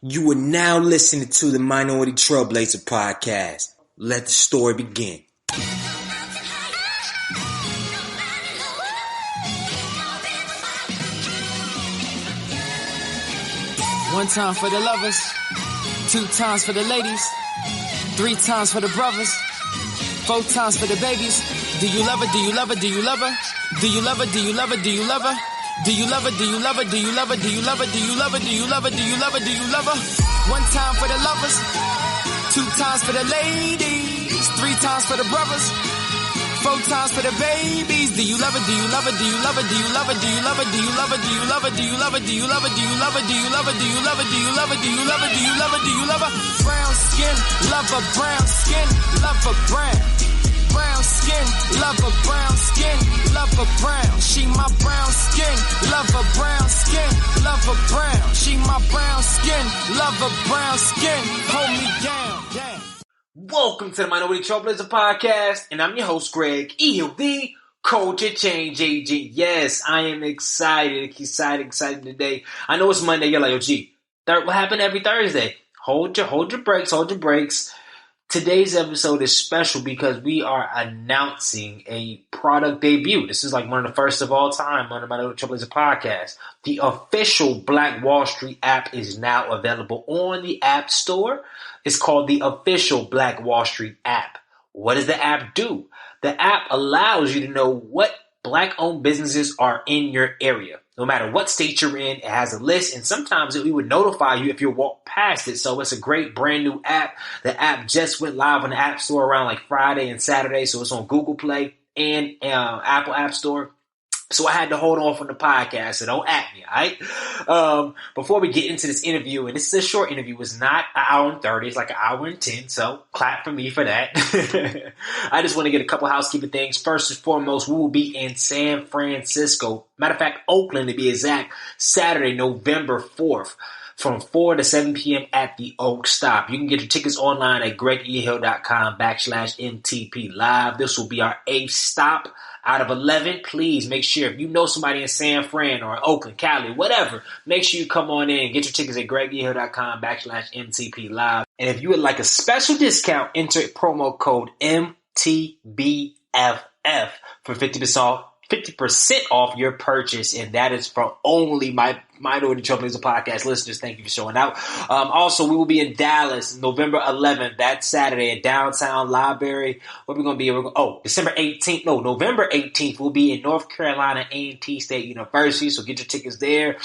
You are now listening to the Minority Trailblazer podcast. Let the story begin. One time for the lovers, two times for the ladies, three times for the brothers, four times for the babies. Do you love her? Do you love her? Do you love her? Do you love her? Do you love her? Do you love her? Do you love her? Do you love her? Do you love her? Do you love her? Do you love her? Do you love her? Do you love her? Do you love her? One time for the lovers, two times for the ladies, three times for the brothers, four times for the babies. Do you love her? Do you love her? Do you love her? Do you love her? Do you love her? Do you love her? Do you love her? Do you love her? Do you love her? Do you love her? Do you love her? Do you love her? Do you love her? Do you love her? Do you love her? Do you love her? Brown skin, love her brown skin, love her brown. Brown skin, love her brown skin, love her brown. She my brown skin, love her brown skin, love her brown. She my brown skin, love her brown skin. Hold me down. Welcome to the Minority Trailblazer podcast, and I'm your host, Greg, the Culture Change Agent. Yes, I am excited today. I know it's Monday. You're like, yo, G, what happened every Thursday? Hold your brakes. Today's episode is special because we are announcing a product debut. This is like one of the first of all time on the Minority Trailblazer podcast. The official Black Wallstreet app is now available on the App Store. It's called the official Black Wallstreet app. What does the app do? The app allows you to know what Black-owned businesses are in your area. No matter what state you're in, it has a list, and sometimes it would notify you if you walk past it. So it's a great brand new app. The app just went live on the App Store around like Friday and Saturday, so it's on Google Play and Apple App Store. So I had to hold on from the podcast, so don't at me, all right? Before we get into this interview, and this is a short interview, it's not an hour and 30, it's like an hour and 10, so clap for me for that. I just want to get a couple housekeeping things. First and foremost, we will be in San Francisco, matter of fact, Oakland to be exact, Saturday, November 4th. From 4 to 7 p.m. at the Oak Stop. You can get your tickets online at gregehill.com/MTP Live. This will be our 8th stop out of 11. Please make sure if you know somebody in San Fran or Oakland, Cali, whatever, make sure you come on in. Get your tickets at gregehill.com/MTP Live. And if you would like a special discount, enter promo code MTBFF for 50% off your purchase, and that is from only my Minority Trailblazer podcast listeners. Thank you for showing out. Also, we will be in Dallas November 11th, that Saturday at Downtown Library. Where we're going to be? November 18th, we'll be in North Carolina A&T State University, so get your tickets there.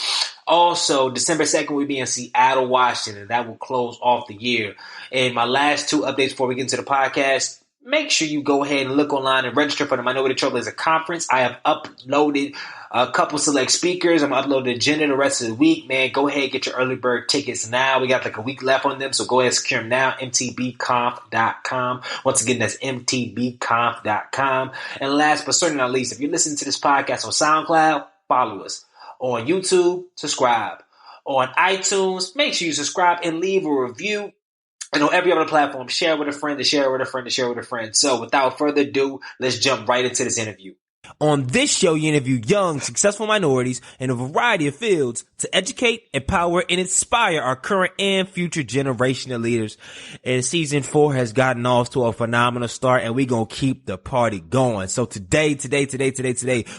Also, December 2nd, we'll be in Seattle, Washington. That will close off the year. And my last two updates before we get into the podcast. Make sure you go ahead and look online and register for the Minority Trailblazer Conference. I have uploaded a couple select speakers. I'm going to upload the agenda the rest of the week. Man, go ahead and get your early bird tickets now. We got like a week left on them, so go ahead and secure them now. mtbconf.com. Once again, that's mtbconf.com. And last but certainly not least, if you're listening to this podcast on SoundCloud, follow us. On YouTube, subscribe. On iTunes, make sure you subscribe and leave a review. And on every other platform, share with a friend, to share with a friend, to share with a friend. So without further ado, let's jump right into this interview. On this show, you interview young, successful minorities in a variety of fields to educate, empower, and inspire our current and future generation of leaders. And season 4 has gotten off to a phenomenal start, and we're going to keep the party going. So today,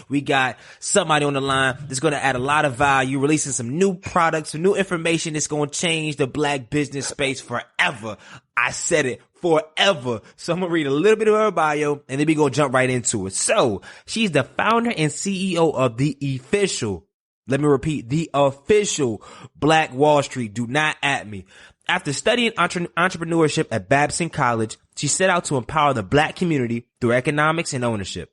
we got somebody on the line that's going to add a lot of value, releasing some new products, some new information that's going to change the Black business space forever. I said it. Forever. So I'm going to read a little bit of her bio and then we're going to jump right into it. So she's the founder and CEO of the official Black Wallstreet. Do not at me. After studying entrepreneurship at Babson College, she set out to empower the Black community through economics and ownership.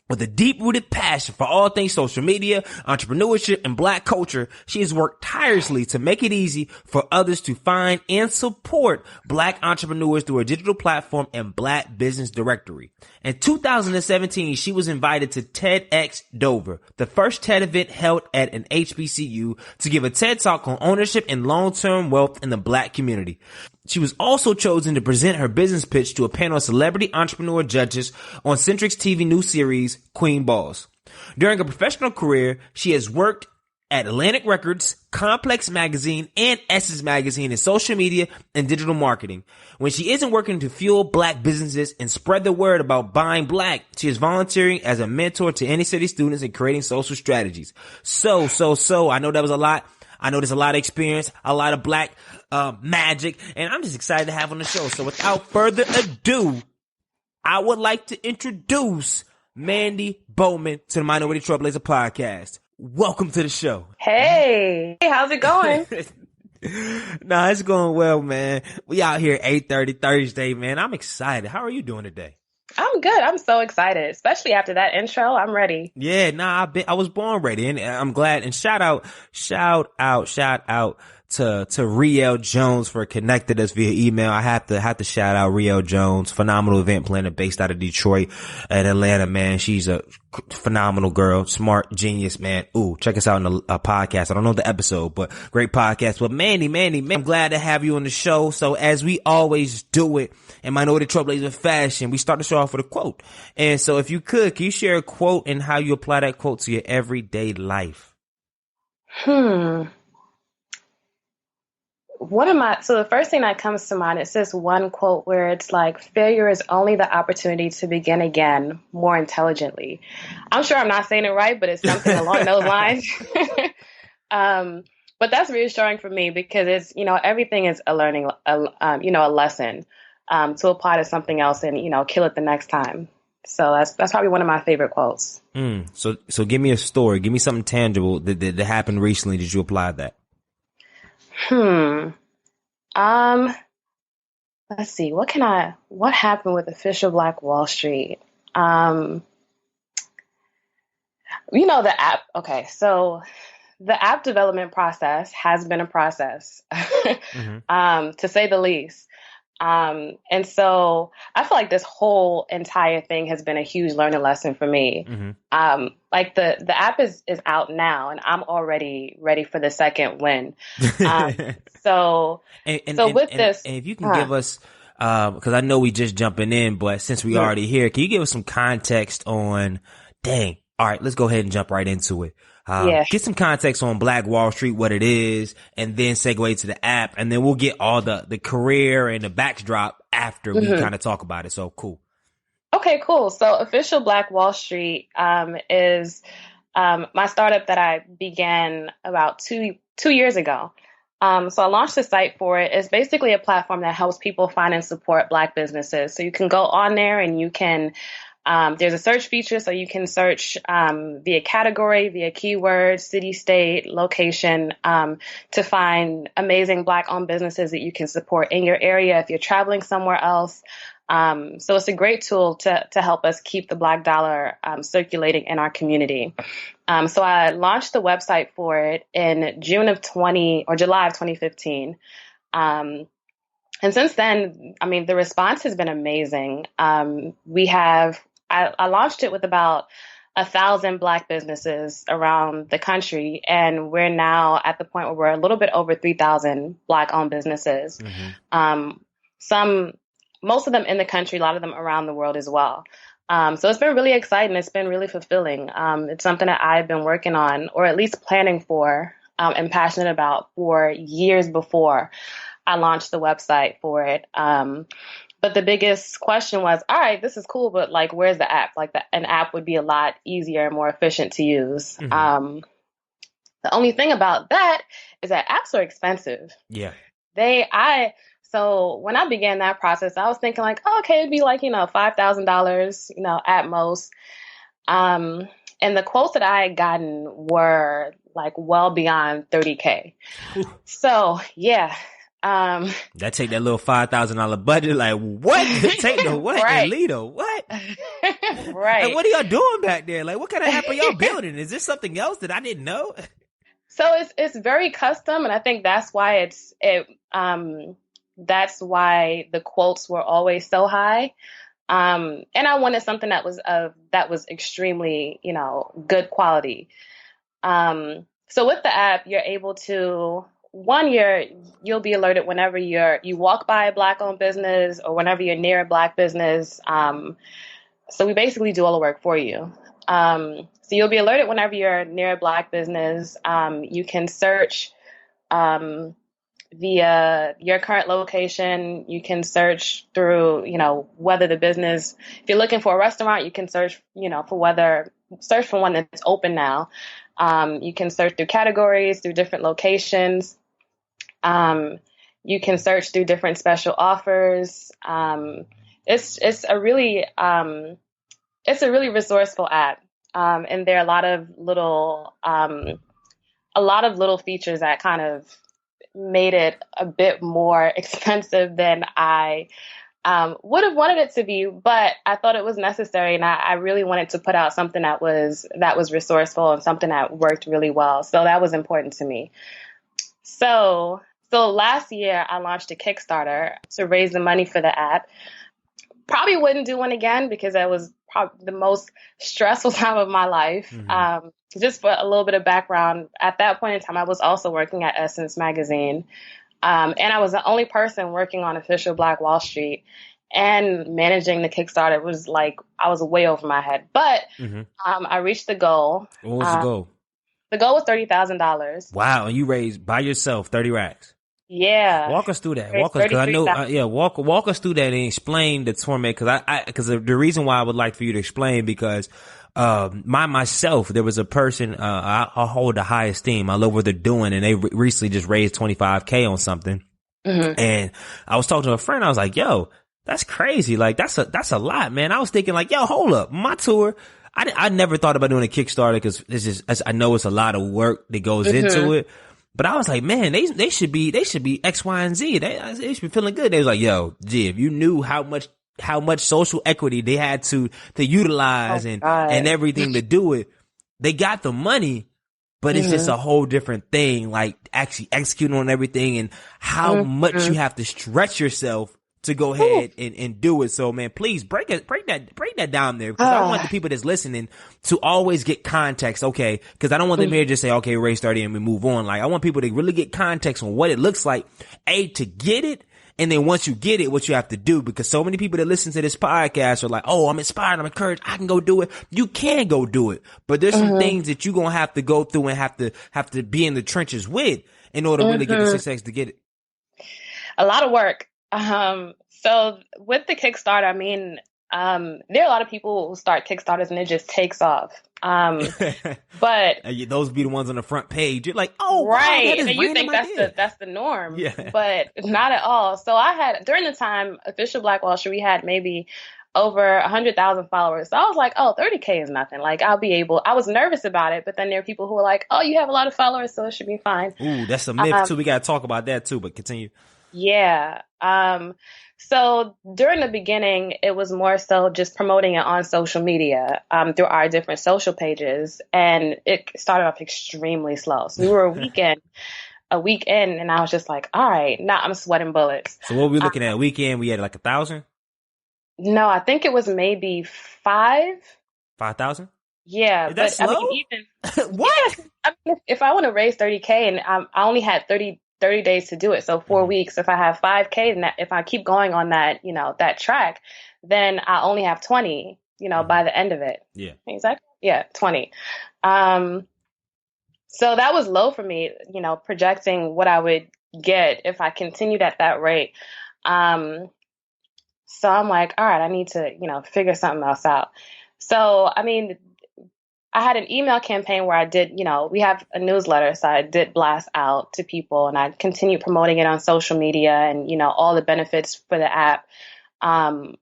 With a deep-rooted passion for all things social media, entrepreneurship, and Black culture, she has worked tirelessly to make it easy for others to find and support Black entrepreneurs through her digital platform and Black Business Directory. In 2017, she was invited to Tedx Dover, the first TED event held at an HBCU, to give a TED Talk on ownership and long-term wealth in the Black community. She was also chosen to present her business pitch to a panel of celebrity entrepreneur judges on Centric's TV news series, Queen Boss. During her professional career, she has worked at Atlantic Records, Complex Magazine, and Essence Magazine in social media and digital marketing. When she isn't working to fuel Black businesses and spread the word about buying Black, she is volunteering as a mentor to inner city students and creating social strategies. So, I know that was a lot. I know there's a lot of experience, a lot of Black magic, and I'm just excited to have on the show. So without further ado, I would like to introduce Mandy Bowman to the Minority Trailblazer podcast. Welcome to the show. Hey, how's it going? Nah, it's going well, man. We out here 8:30 Thursday, man. I'm excited. How are you doing today? I'm good. I'm so excited, especially after that intro. I'm ready. Yeah, nah, I was born ready, and I'm glad. And shout out to Riel Jones for connecting us via email. I have to shout out Riel Jones, phenomenal event planner based out of Detroit and Atlanta, man. She's a phenomenal girl, smart, genius, man. Ooh, check us out on the podcast. I don't know the episode, but great podcast. But Mandy, I'm glad to have you on the show. So as we always do it in Minority Trailblazer fashion, we start the show off with a quote. And so if you can you share a quote and how you apply that quote to your everyday life? So the first thing that comes to mind is this one quote where it's like, failure is only the opportunity to begin again more intelligently. I'm sure I'm not saying it right, but it's something along those lines. But that's reassuring for me because it's, everything is a learning, a lesson, to apply to something else and, kill it the next time. So that's probably one of my favorite quotes. So give me a story. Give me something tangible that happened recently. Did you apply that? Let's see, what happened with Official Black Wall Street? The app. Okay. So the app development process has been a process, to say the least. And so I feel like this whole entire thing has been a huge learning lesson for me. Like the app is out now and I'm already ready for the second win. So if you can give us, cause I know we just jumping in, but since we already here, can you give us some context on, all right, let's go ahead and jump right into it. Get some context on Black Wall Street, what it is, and then segue to the app, and then we'll get all the career and the backdrop after we kind of talk about it. So cool. Okay, cool. So Official Black Wall Street is my startup that I began about two years ago. So I launched the site for it. It's basically a platform that helps people find and support Black businesses. So you can go on there and you can there's a search feature, so you can search via category, via keyword, city, state, location, to find amazing Black-owned businesses that you can support in your area if you're traveling somewhere else. So it's a great tool to help us keep the Black dollar circulating in our community. So I launched the website for it in July of 2015. And since then, the response has been amazing. I launched it with about 1,000 Black businesses around the country, and we're now at the point where we're a little bit over 3,000 Black-owned businesses. Most of them in the country, a lot of them around the world as well. So it's been really exciting. It's been really fulfilling. It's something that I've been working on, or at least planning for, and passionate about for years before I launched the website for it. But the biggest question was, all right, this is cool, but where's the app? An app would be a lot easier and more efficient to use. The only thing about that is that apps are expensive. Yeah. So when I began that process, I was thinking okay, it'd be $5,000, at most. And the quotes that I had gotten were well beyond $30K. So yeah. That take that little $5,000 budget. What? Take the what? Right. And lead what? Right. What are y'all doing back there? What kind of app are y'all building? Is this something else that I didn't know? So it's very custom, and I think that's why that's why the quotes were always so high. And I wanted something that was extremely, good quality. So with the app, you're able to you'll be alerted whenever you walk by a Black-owned business or whenever you're near a Black business. So we basically do all the work for you. So you'll be alerted whenever you're near a Black business. You can search via your current location. You can search through, whether the business, if you're looking for a restaurant, you can search, search for one that's open now. You can search through categories, through different locations. You can search through different special offers. It's a really resourceful app. And there are a lot of little features that kind of made it a bit more expensive than I would have wanted it to be, but I thought it was necessary, and I really wanted to put out something that was resourceful and something that worked really well. So that was important to me. So last year I launched a Kickstarter to raise the money for the app. Probably wouldn't do one again because that was probably the most stressful time of my life. Mm-hmm. Just for a little bit of background, at that point in time, I was also working at Essence magazine. And I was the only person working on official Black Wall Street, and managing the Kickstarter was like, I was way over my head. But I reached the goal. What was the goal? The goal was $30,000. Wow. And you raised by yourself 30 racks. Yeah. Walk us through that. Walk us, cause I know, walk us through that and explain the torment. Cause the reason why I would like for you to explain, because, myself, there was a person, I hold a high esteem. I love what they're doing, and they recently just raised $25K on something. Mm-hmm. And I was talking to a friend. I was like, yo, that's crazy. Like, that's a lot, man. I was thinking like, yo, hold up. My tour, I never thought about doing a Kickstarter, cause I know it's a lot of work that goes into it. But I was like, man, they should be X, Y, and Z. They should be feeling good. They was like, yo, G, if you knew how much social equity they had to utilize and everything to do it, they got the money, but it's just a whole different thing, like actually executing on everything and how much you have to stretch yourself to go ahead and do it. So man, please break that down there, because I want the people that's listening to always get context. Okay. Cause I don't want them here to just say, okay, raise 30 and we move on. Like, I want people to really get context on what it looks like, to get it. And then once you get it, what you have to do, because so many people that listen to this podcast are like, oh, I'm inspired, I'm encouraged, I can go do it. You can go do it. But there's some things that you're going to have to go through and have to be in the trenches with in order to really get the success to get it. A lot of work. So with the Kickstarter, I mean, there are a lot of people who start Kickstarters and it just takes off. But those be the ones on the front page. You're like, oh, right. Wow, and you think that's the norm, yeah. But not at all. So I had, during the time, Official Black Wall Street, we had maybe over 100,000 followers. So I was like, oh, 30K is nothing. Like, I was nervous about it, but then there are people who were like, oh, you have a lot of followers, so it should be fine. Ooh, that's a myth too. We got to talk about that too, but continue. Yeah. So during the beginning, it was more so just promoting it on social media, through our different social pages. And it started off extremely slow. So we were a week in, and I was just like, all right, now I'm sweating bullets. So what were we looking at? Weekend, we had like 1,000? No, I think it was maybe 5,000? Yeah. Is that slow? I mean, even what? Yeah, I mean, if I want to raise 30K and I only had 30 days to do it. So 4 weeks, if I have 5K, and if I keep going on that, that track, then I only have 20, by the end of it. Yeah. Exactly. Yeah. 20. So that was low for me, projecting what I would get if I continued at that rate. So I'm like, all right, I need to, figure something else out. So, I mean, I had an email campaign where I did, we have a newsletter, so I did blast out to people, and I continued promoting it on social media and, all the benefits for the app. And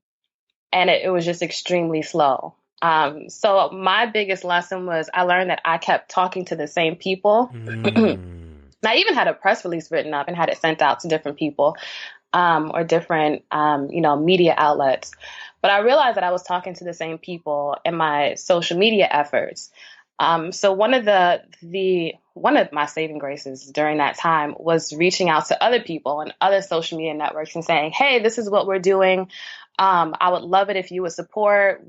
it was just extremely slow. So my biggest lesson was I learned that I kept talking to the same people. I even had a press release written up and had it sent out to different people, or different, media outlets. But I realized that I was talking to the same people in my social media efforts. So one of my saving graces during that time was reaching out to other people and other social media networks and saying, hey, this is what we're doing. I would love it if you would support,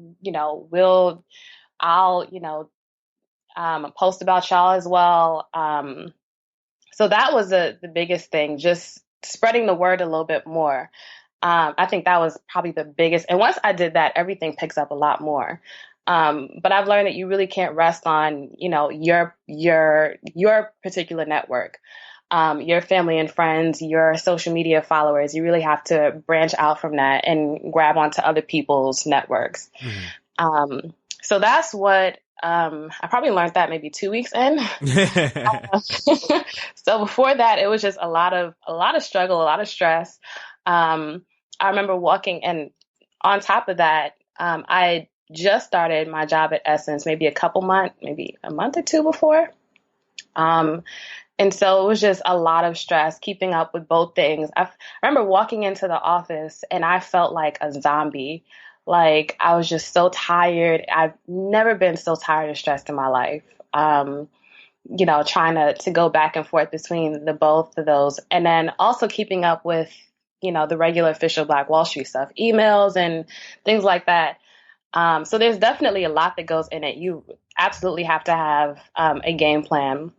I'll post about y'all as well. So that was the biggest thing, just spreading the word a little bit more. I think that was probably the biggest. And once I did that, everything picks up a lot more. But I've learned that you really can't rest on, your particular network, your family and friends, your social media followers. You really have to branch out from that and grab onto other people's networks. So that's what, I probably learned that maybe 2 weeks in. So before that, it was just a lot of struggle, a lot of stress. I remember walking, and on top of that, I just started my job at Essence maybe maybe a month or two before. And so it was just a lot of stress keeping up with both things. I remember walking into the office and I felt like a zombie. Like I was just so tired. I've never been so tired or stressed in my life. Trying to go back and forth between the both of those. And then also keeping up with, the regular official Black Wall Street stuff, emails and things like that. So there's definitely a lot that goes in it. You absolutely have to have a game plan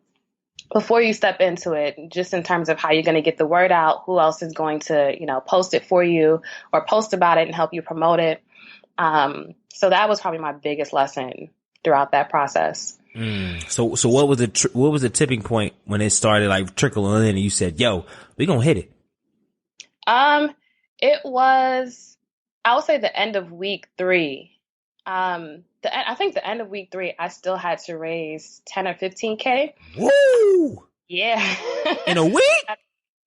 before you step into it, just in terms of how you're going to get the word out, who else is going to, post it for you or post about it and help you promote it. So that was probably my biggest lesson throughout that process. So what was the tipping point when it started like trickling in and you said, yo, we gonna hit it? It was, I would say the end of week 3. I think the end of week 3, I still had to raise 10 or 15K. Woo! Yeah. In a week?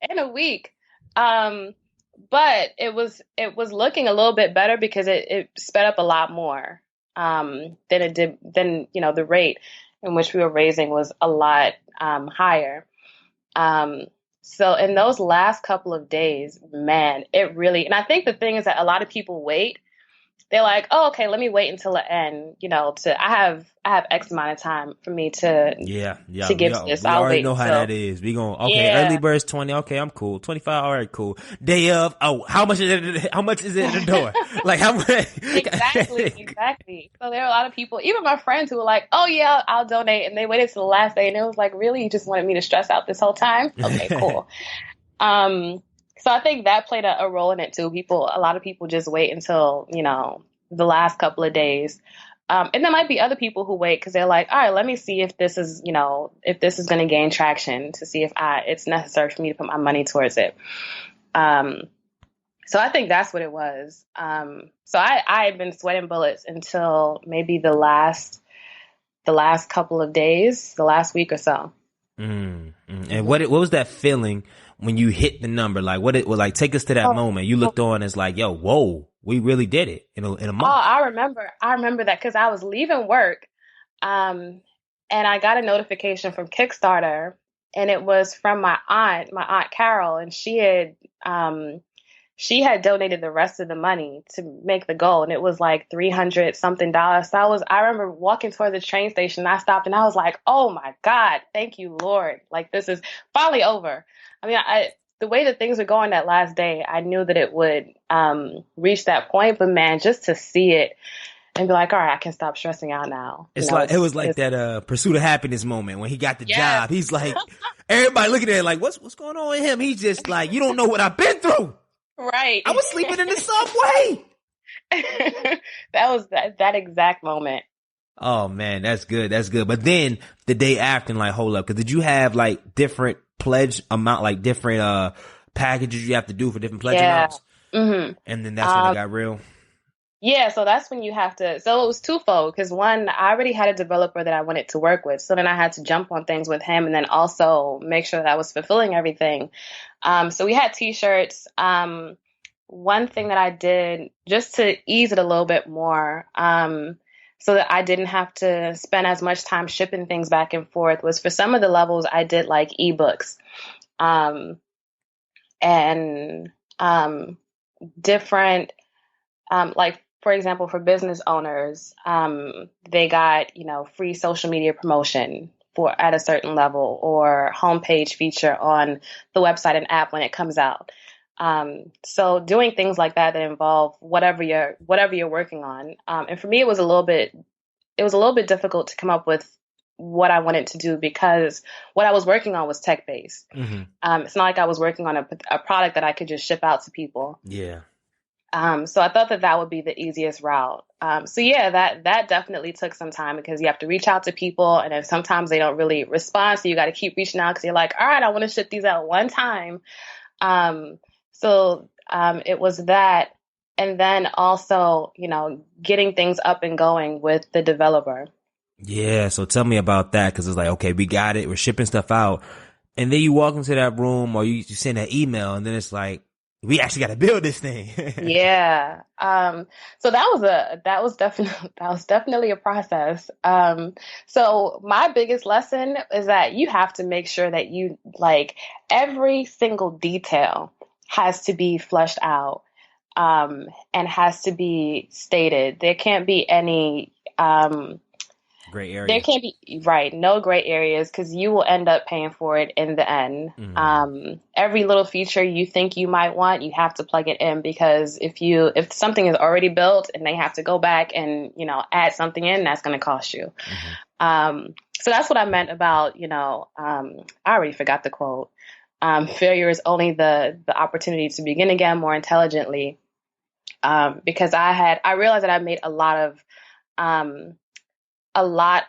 In a week. But it was looking a little bit better because it sped up a lot more, than it did, the rate in which we were raising was a lot, higher. So in those last couple of days, man, it really, and I think the thing is that a lot of people wait. They're like, oh, okay, let me wait until the end, I have X amount of time for me to give to this. We already know how that is. We early birds 20. Okay, I'm cool. 25. All right, cool. Day of, oh, how much is it at the door? Like how much? Exactly. So there are a lot of people, even my friends, who were like, oh yeah, I'll donate. And they waited till the last day and it was like, really? You just wanted me to stress out this whole time? Okay, cool. So I think that played a role in it too. A lot of people just wait until, the last couple of days. And there might be other people who wait because they're like, all right, let me see if this is, if this is going to gain traction, to see if it's necessary for me to put my money towards it. So I think that's what it was. So I had been sweating bullets until maybe the last couple of days, the last week or so. And what was that feeling when you hit the number? Like what it was like, take us to that moment. You looked on as like, yo, whoa, we really did it in a month. Oh, I remember that because I was leaving work. And I got a notification from Kickstarter, and it was from my aunt Carol, and she had donated the rest of the money to make the goal, and it was like $300 something. So I remember walking toward the train station, and I stopped and I was like, oh my God, thank you, Lord. Like this is finally over. I mean, the way that things were going that last day, I knew that it would reach that point, but man, just to see it and be like, all right, I can stop stressing out now. It was like that Pursuit of Happiness moment when he got the job. He's like, everybody looking at it like, what's going on with him? He's just like, you don't know what I've been through. Right. I was sleeping in the subway. That was that exact moment. Oh man, that's good. That's good. But then the day after, like, hold up, because did you have like different pledge amount, like different packages you have to do for different pledge amounts? Mm-hmm. And then that's when it got real. Yeah, so that's when you have to. So it was twofold, because one, I already had a developer that I wanted to work with, so then I had to jump on things with him, and then also make sure that I was fulfilling everything. So we had T-shirts. One thing that I did just to ease it a little bit more, so that I didn't have to spend as much time shipping things back and forth, was for some of the levels I did like ebooks, and different, like for example, for business owners, they got, free social media promotion at a certain level, or homepage feature on the website and app when it comes out. So doing things like that involve whatever you're working on. And for me, it was a little bit difficult to come up with what I wanted to do, because what I was working on was tech based. Mm-hmm. It's not like I was working on a product that I could just ship out to people. Yeah. So I thought that would be the easiest route. So yeah, that definitely took some time because you have to reach out to people, and then sometimes they don't really respond. So you got to keep reaching out because you're like, all right, I want to ship these out one time. It was that, and then also, getting things up and going with the developer. Yeah. So tell me about that. Cause it's like, okay, we got it. We're shipping stuff out. And then you walk into that room or you send an email and then it's like, we actually got to build this thing. Yeah. So that was definitely a process. So my biggest lesson is that you have to make sure that you like every single detail has to be fleshed out, and has to be stated. There can't be any, Gray area. there can't be, right, no gray areas because you will end up paying for it in the end. Every little feature you think you might want, you have to plug it in because if something is already built and they have to go back and, add something in, that's going to cost you. So that's what I meant about, I already forgot the quote. Failure is only the opportunity to begin again more intelligently. Because I realized that I made a lot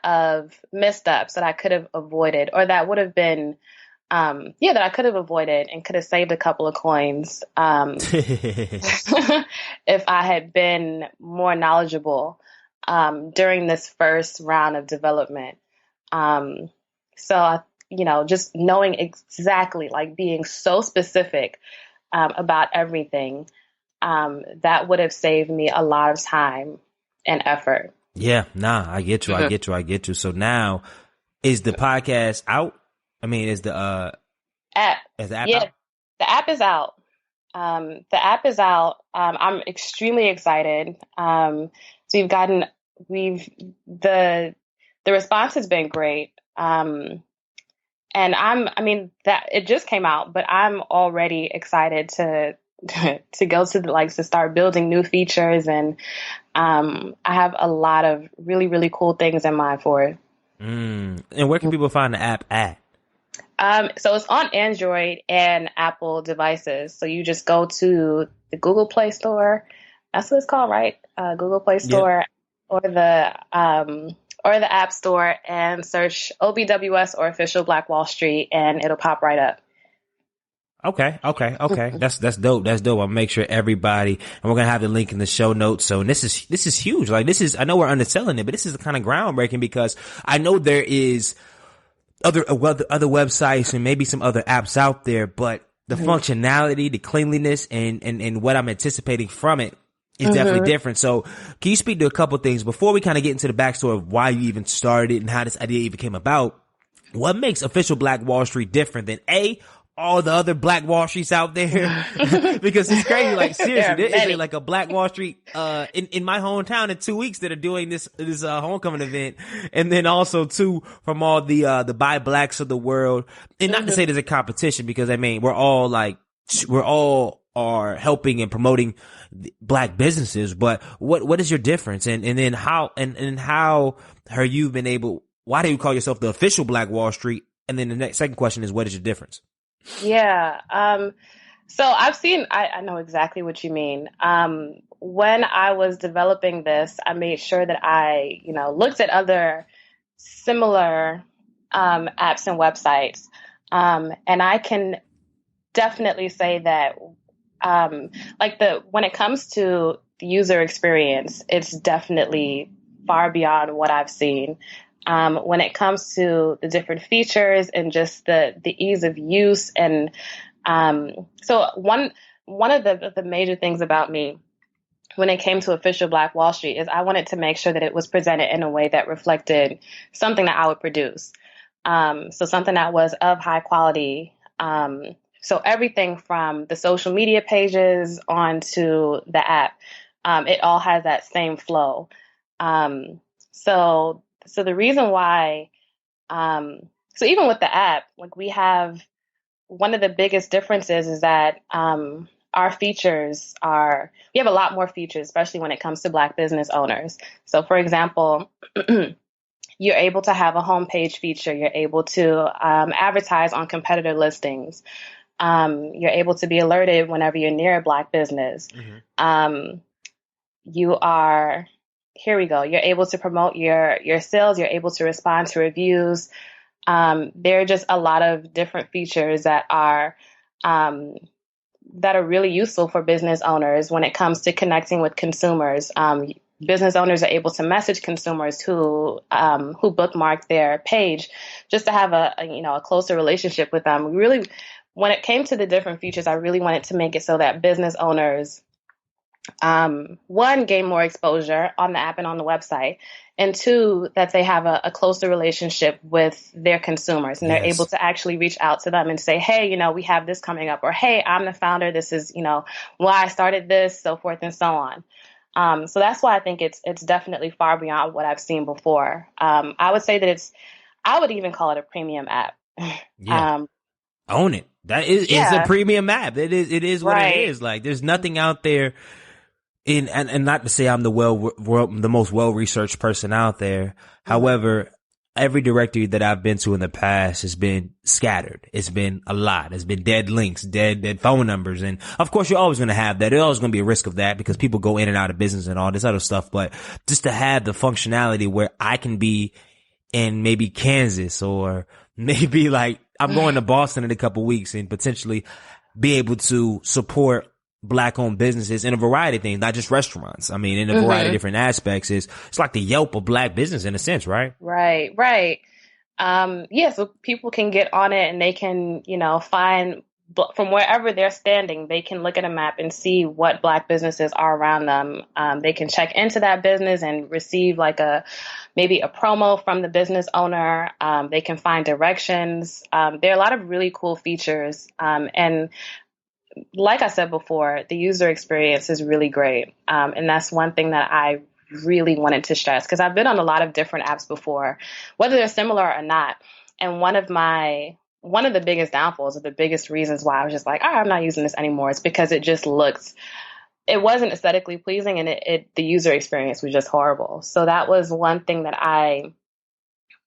of missteps that I could have avoided, or that would have been, that I could have avoided and could have saved a couple of coins, if I had been more knowledgeable, during this first round of development. Just knowing exactly, like being so specific, about everything, that would have saved me a lot of time and effort. Yeah, nah, I get you. I get you. So now is the podcast out? I mean, is the app? Is the app Yeah, out? the app is out. The app is out. I'm extremely excited. So the response has been great. And that it just came out, but I'm already excited to go to start building new features, and I have a lot of really, really cool things in mind for it. And where can people find the app at? So it's on Android and Apple devices. So you just go to the Google Play Store. That's what it's called, right? Google Play Store, yep. Or the App Store, and search OBWS or Official Black Wall Street, and it'll pop right up. Okay. That's dope. I'll make sure everybody, and we're gonna have the link in the show notes. So this is huge. Like I know we're underselling it, but this is kind of groundbreaking because I know there is other websites and maybe some other apps out there, but the functionality, the cleanliness, and what I'm anticipating from it is definitely different. So can you speak to a couple things before we kind of get into the backstory of why you even started and how this idea even came about? What makes Official Black Wall Street different than all the other Black Wall Streets out there? Because it's crazy. Like seriously, there is like a Black Wall Street in my hometown in 2 weeks that are doing this homecoming event, and then also too from all the Buy Blacks of the world. And not to say there's a competition, because I mean we're all are helping and promoting Black businesses, but what is your difference, and then how have you been able? Why do you call yourself the Official Black Wall Street? And then the second question is, what is your difference? Yeah. So I know exactly what you mean. When I was developing this, I made sure that I, looked at other similar, apps and websites. And I can definitely say that, when it comes to the user experience, it's definitely far beyond what I've seen. When it comes to the different features and just the ease of use. And so one of the major things about me when it came to Official Black Wall Street is I wanted to make sure that it was presented in a way that reflected something that I would produce. So something that was of high quality. So everything from the social media pages onto the app, it all has that same flow. So the reason why, so even with the app, like we have one of the biggest differences is that our features we have a lot more features, especially when it comes to Black business owners. So for example, you're able to have a homepage feature. You're able to advertise on competitor listings. You're able to be alerted whenever you're near a Black business. You are here we go. You're able to promote your sales. You're able to respond to reviews. There are just a lot of different features that are really useful for business owners when it comes to connecting with consumers. Business owners are able to message consumers who bookmark their page just to have a closer relationship with them. Really, when it came to the different features, I really wanted to make it so that business owners, one, gain more exposure on the app and on the website, and two, that they have a closer relationship with their consumers, and they're able to actually reach out to them and say, hey, we have this coming up, or hey, I'm the founder. This is, why I started this, so forth and so on. So that's why I think it's definitely far beyond what I've seen before. I would say that I would even call it a premium app. Yeah. Own it. That is a premium app. It is what it is. Like, there's nothing out there and not to say I'm the most well-researched person out there. However, every directory that I've been to in the past has been scattered. It's been a lot. It's been dead links, dead phone numbers. And of course, you're always going to have that. There's always going to be a risk of that because people go in and out of business and all this other stuff. But just to have the functionality where I can be in maybe Kansas or maybe like I'm going to Boston in a couple weeks and potentially be able to support Black-owned businesses in a variety of things, not just restaurants. I mean, in a variety of different aspects. It's like the Yelp of Black business in a sense, right? Right. So people can get on it and they can, find from wherever they're standing, they can look at a map and see what Black businesses are around them. They can check into that business and receive maybe a promo from the business owner. They can find directions. There are a lot of really cool features. And like I said before, the user experience is really great. And that's one thing that I really wanted to stress because I've been on a lot of different apps before, whether they're similar or not. And one of the biggest downfalls or the biggest reasons why I was just like, all right, I'm not using this anymore. It's because it wasn't aesthetically pleasing and the user experience was just horrible. So that was one thing that I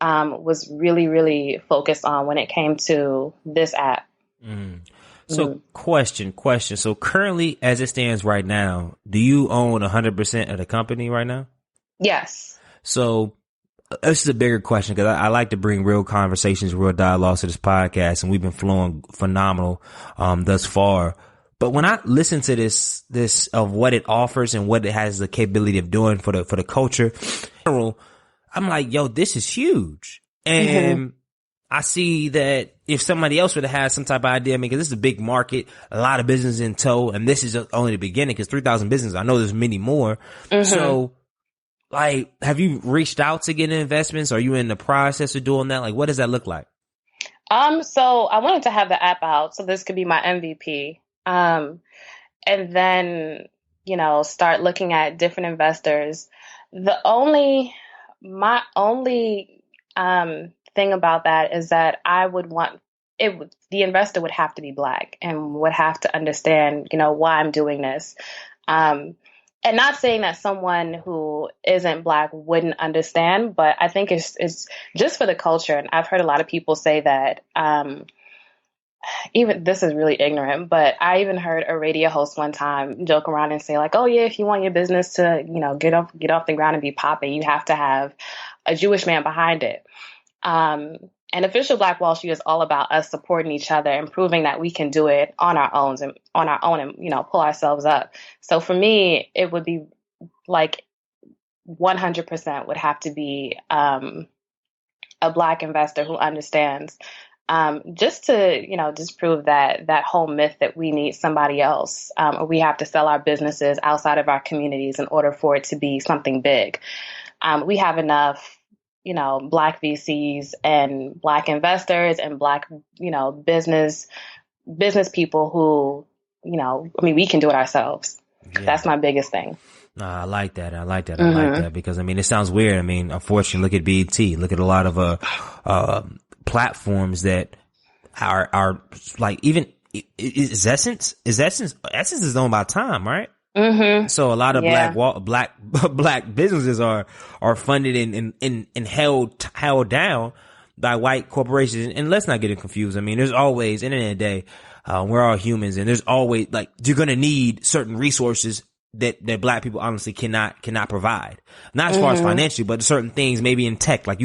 was really, really focused on when it came to this app. So question. So currently, as it stands right now, do you own 100% of the company right now? Yes. So this is a bigger question because I like to bring real conversations, real dialogues to this podcast, and we've been flowing phenomenal thus far. But when I listen to this of what it offers and what it has the capability of doing for the culture, in general, I'm like, yo, this is huge. And I see that if somebody else would have had some type of idea, I mean, because this is a big market, a lot of business in tow, and this is only the beginning because 3,000 businesses, I know there's many more. So, like, have you reached out to get investments? Are you in the process of doing that? Like, what does that look like? So I wanted to have the app out, so this could be my MVP. And then, start looking at different investors. My only thing about that is that I would want the investor would have to be Black and would have to understand, why I'm doing this. And not saying that someone who isn't Black wouldn't understand, but I think it's just for the culture. And I've heard a lot of people say that, even this is really ignorant, but I even heard a radio host one time joke around and say like, oh yeah, if you want your business to, get off the ground and be popping, you have to have a Jewish man behind it. And Official Black Wall Street is all about us supporting each other and proving that we can do it on our own and pull ourselves up. So for me, it would be like 100% would have to be a Black investor who understands, just to disprove that whole myth that we need somebody else, or we have to sell our businesses outside of our communities in order for it to be something big. We have enough Black VCs and Black investors and Black, business people who, we can do it ourselves. Yeah. That's my biggest thing. Nah, I like that. I like that because it sounds weird. Unfortunately, look at BET, look at a lot of, platforms that are like, even is Essence is owned by Time, right? So a lot of black businesses are funded and held down by white corporations. And let's not get it confused. There's always, in the end of the day, we're all humans, and there's always, like, you're going to need certain resources that black people honestly cannot provide. Not as far as financially, but certain things maybe in tech. Like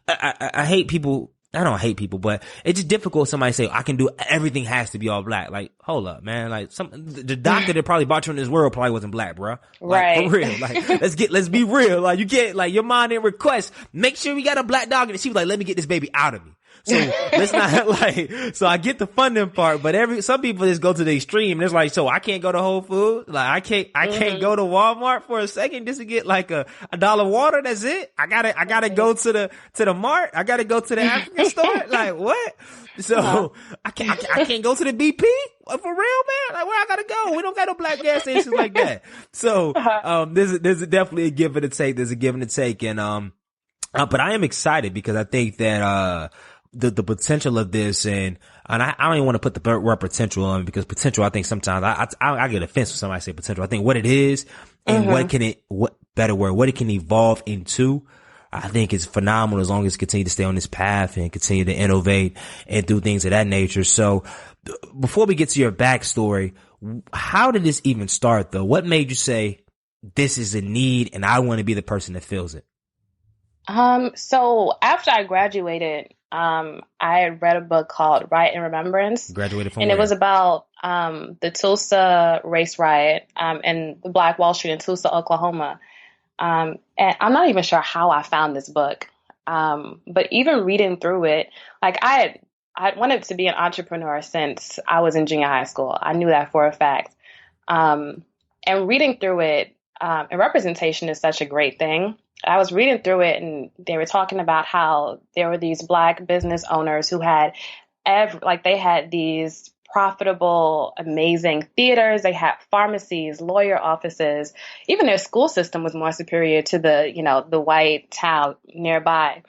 I hate people. I don't hate people, but it's just difficult. Somebody say, I can do everything has to be all black. Like, hold up, man. Like the doctor that probably brought you in this world probably wasn't black, bro. Like, right. For real. Like, let's be real. Like, you get, like, your mom didn't request, make sure we got a black dog. And she was like, let me get this baby out of me. So let's not like, so I get the funding part, but some people just go to the extreme. And it's like, so I can't go to Whole Foods. Like, I can't go to Walmart for a second just to get like a dollar water. That's it. I gotta go to the mart. I gotta go to the African store. Like, what? So I can't go to the BP for real, man. Like, where I gotta go? We don't got no black gas stations like that. So, there's definitely a give and a take. There's a give and a take. And, but I am excited because I think that, the potential of this and I don't even want to put the word potential on because potential, I think sometimes I get offensive when somebody say potential. I think what it is and what it can evolve into, I think is phenomenal as long as it continue to stay on this path and continue to innovate and do things of that nature. So before we get to your backstory, how did this even start though? What made you say this is a need and I want to be the person that fills it? So after I graduated, I had read a book called Riot and Remembrance. Graduated from and where? It was about the Tulsa race riot and the Black Wall Street in Tulsa, Oklahoma. And I'm not even sure how I found this book. But even reading through it, like I wanted to be an entrepreneur since I was in junior high school. I knew that for a fact. And reading through it, and representation is such a great thing. I was reading through it and they were talking about how there were these Black business owners who had they had these profitable, amazing theaters. They had pharmacies, lawyer offices. Even their school system was more superior to the white town nearby.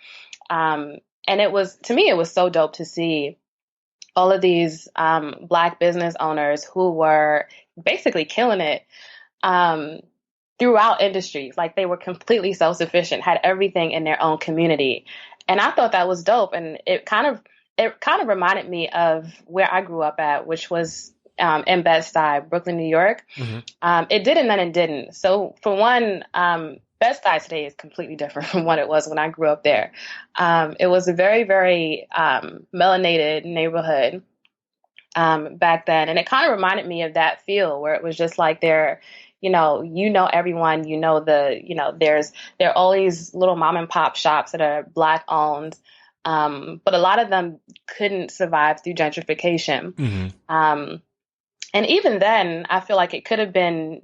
And to me, it was so dope to see all of these Black business owners who were basically killing it. Throughout industries, like they were completely self-sufficient, had everything in their own community. And I thought that was dope. And it kind of reminded me of where I grew up at, which was in Bed-Stuy, Brooklyn, New York. It did and then it didn't. So for one, Bed-Stuy today is completely different from what it was when I grew up there. It was a very, very melanated neighborhood back then. And it kind of reminded me of that feel where it was just like everyone, there are all these little mom and pop shops that are Black owned. But a lot of them couldn't survive through gentrification. And even then I feel like it could have been,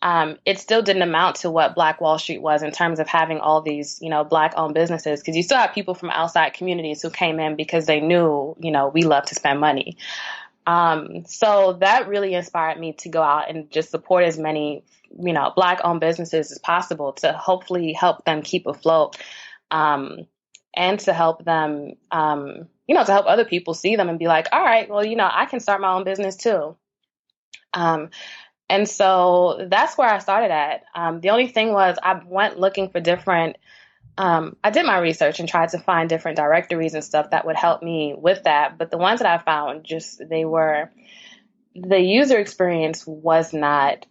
it still didn't amount to what Black Wall Street was in terms of having all these, Black owned businesses. Cause you still have people from outside communities who came in because they knew, we love to spend money. So that really inspired me to go out and just support as many, Black owned businesses as possible to hopefully help them keep afloat, and to help them, to help other people see them and be like, all right, well, I can start my own business too. And so that's where I started at. The only thing was I went looking for different, I did my research and tried to find different directories and stuff that would help me with that. But the ones that I found, the user experience was not,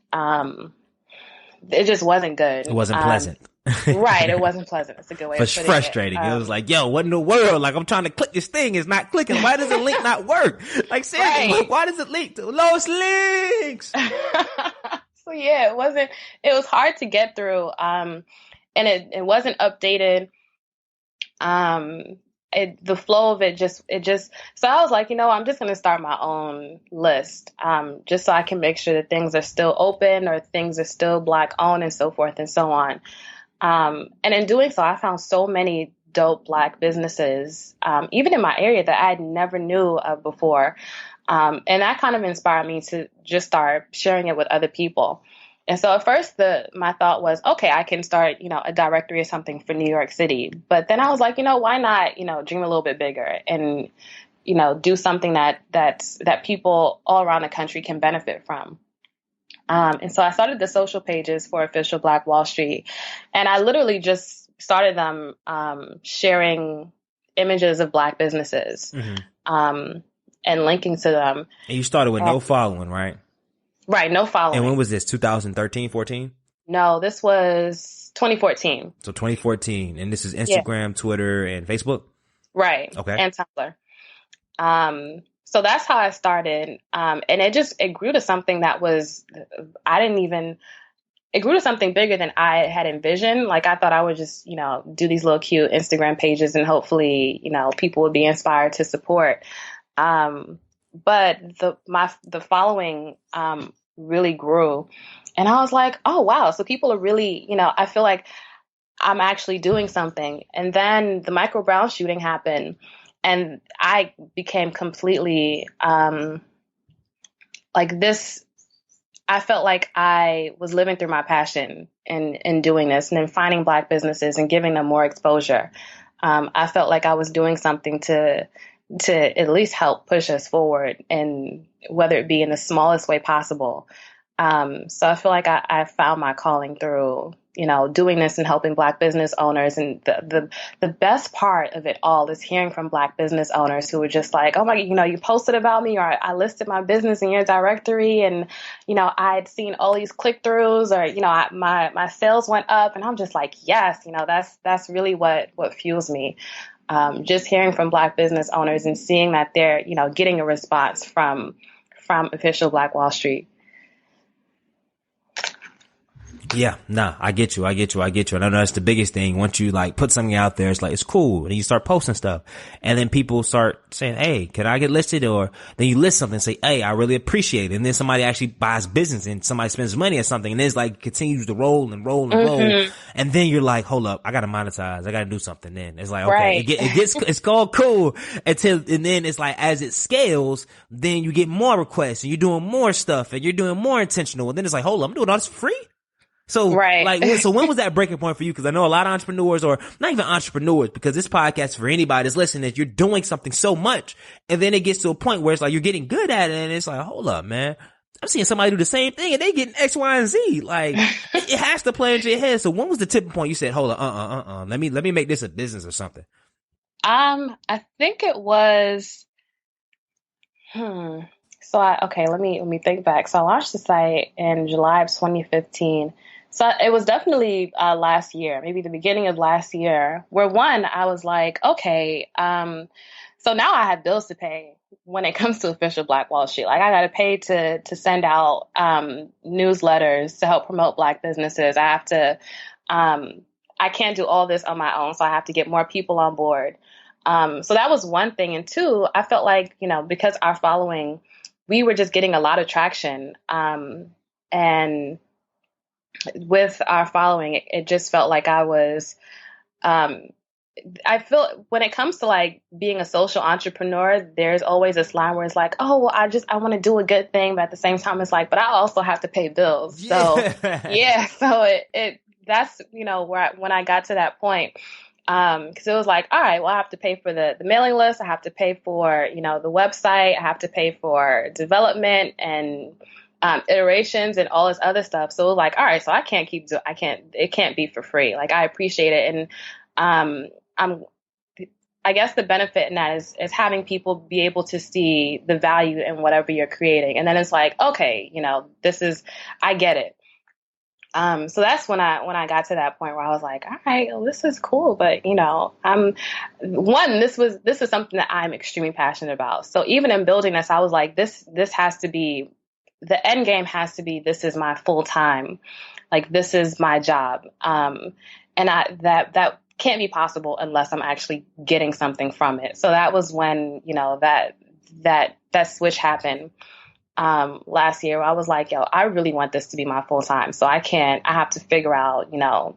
it just wasn't good. It wasn't pleasant. Right. It wasn't pleasant. It's a good way of putting it. It's frustrating. It was like, yo, what in the world? Like, I'm trying to click this thing. It's not clicking. Why does the link not work? Like, seriously, right. Why does it link to lowest links? So yeah, it was hard to get through. And it wasn't updated. The flow of it just, so I was like, I'm just going to start my own list, just so I can make sure that things are still open or things are still Black owned and so forth and so on. And in doing so, I found so many dope Black businesses, even in my area that I never knew of before. And that kind of inspired me to just start sharing it with other people. And so at first my thought was, okay, I can start, a directory or something for New York City. But then I was like, why not, dream a little bit bigger and, do something that people all around the country can benefit from. And so I started the social pages for Official Black Wall Street. And I literally just started them sharing images of Black businesses and linking to them. And you started with no following, right? Right. No following. And when was this? 2013, 14? No, this was 2014. So 2014. And this is Yeah. Instagram, Twitter, and Facebook? Right. Okay. And Tumblr. So that's how I started. And it grew to something that it grew to something bigger than I had envisioned. Like, I thought I would just, do these little cute Instagram pages and hopefully, people would be inspired to support. But the following, really grew, and I was like, oh, wow. So people are really, I feel like I'm actually doing something. And then the Michael Brown shooting happened, and I became completely, like this. I felt like I was living through my passion in doing this, and then finding Black businesses and giving them more exposure. I felt like I was doing something to at least help push us forward, and whether it be in the smallest way possible. So I feel like I found my calling through, doing this and helping Black business owners. And the best part of it all is hearing from Black business owners who were just like, oh my, you posted about me, or I listed my business in your directory, and, I'd seen all these click-throughs, or, my sales went up, and I'm just like, yes, that's really what fuels me. Just hearing from Black business owners and seeing that they're, getting a response from Official Black Wall Street. Yeah, nah, I get you. And I know that's the biggest thing. Once you like put something out there, it's like, it's cool. And you start posting stuff, and then people start saying, hey, can I get listed? Or then you list something and say, hey, I really appreciate it. And then somebody actually buys business, and somebody spends money on something, and then it's like continues to roll and roll and roll. And then you're like, hold up, I gotta monetize. I gotta do something. Then it's like, okay, right. it's called cool and then it's like, as it scales, then you get more requests, and you're doing more stuff, and you're doing more intentional. And then it's like, hold up, I'm doing all this for free. So, right. So when was that breaking point for you? Because I know a lot of entrepreneurs, or not even entrepreneurs, because this podcast is for anybody that's listening, that you're doing something so much, and then it gets to a point where it's like you're getting good at it, and it's like, hold up, man, I'm seeing somebody do the same thing, and they getting X, Y, and Z. Like, it has to play into your head. So when was the tipping point you said, hold up, let me make this a business or something? I think it was, so let me think back. So I launched the site in July of 2015. So it was definitely last year, maybe the beginning of last year, where I was like, okay, so now I have bills to pay when it comes to Official Black Wall Street. Like, I got to pay to send out newsletters to help promote Black businesses. I have to, I can't do all this on my own, so I have to get more people on board. So that was one thing. And two, I felt like, because our following, we were just getting a lot of traction. And with our following, it just felt like I was, I feel when it comes to like being a social entrepreneur, there's always this line where it's like, oh, well, I want to do a good thing. But at the same time, it's like, but I also have to pay bills. So yeah, so that's, when I got to that point, cause it was like, all right, well, I have to pay for the mailing list. I have to pay for, the website. I have to pay for development and, iterations and all this other stuff. So it was like, all right, so it can't be for free. Like, I appreciate it. And, I guess the benefit in that is having people be able to see the value in whatever you're creating. And then it's like, okay, I get it. So that's when I got to that point where I was like, all right, well, this is cool. But, this is something that I'm extremely passionate about. So even in building this, I was like, this has to be, the end game has to be, this is my full time, like, this is my job. And that can't be possible unless I'm actually getting something from it. So that was when, that switch happened. Last year, I was like, I really want this to be my full time. So I have to figure out,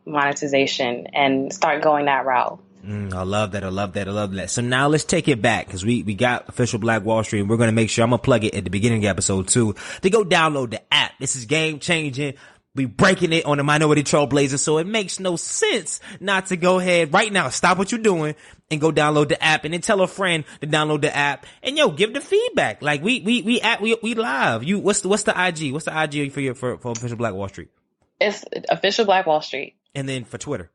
monetization and start going that route. I love that. So now let's take it back, because we got Official Black Wall Street, and we're going to make sure, I'm going to plug it at the beginning of episode 2 to go download the app. This is game changing. We breaking it on the Minority Trailblazer, so it makes no sense not to go ahead right now, stop what you're doing, and go download the app, and then tell a friend to download the app, and give the feedback. Like, we live. What's the IG? What's the IG for Official Black Wall Street? It's Official Black Wall Street. And then for Twitter?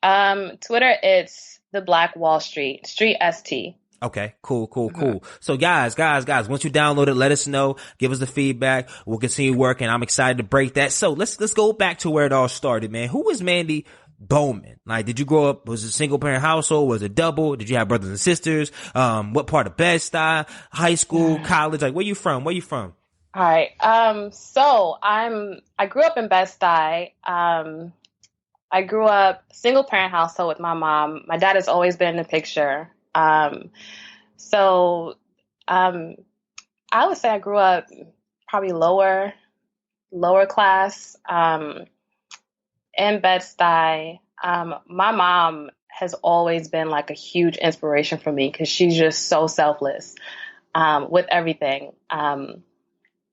Twitter, it's the Black Wall Street, Street ST. Okay, cool. So guys, once you download it, let us know, give us the feedback. We'll continue working. I'm excited to break that. So let's go back to where it all started, man. Who was Mandy Bowman? Like, did you grow up, was it a single parent household? Was it double? Did you have brothers and sisters? What part of Bed-Stuy? High school, college? Like, where you from? All right. So I grew up in Bed-Stuy. I grew up single parent household with my mom. My dad has always been in the picture. So I would say I grew up probably lower class, in Bed-Stuy. My mom has always been like a huge inspiration for me because she's just so selfless, with everything.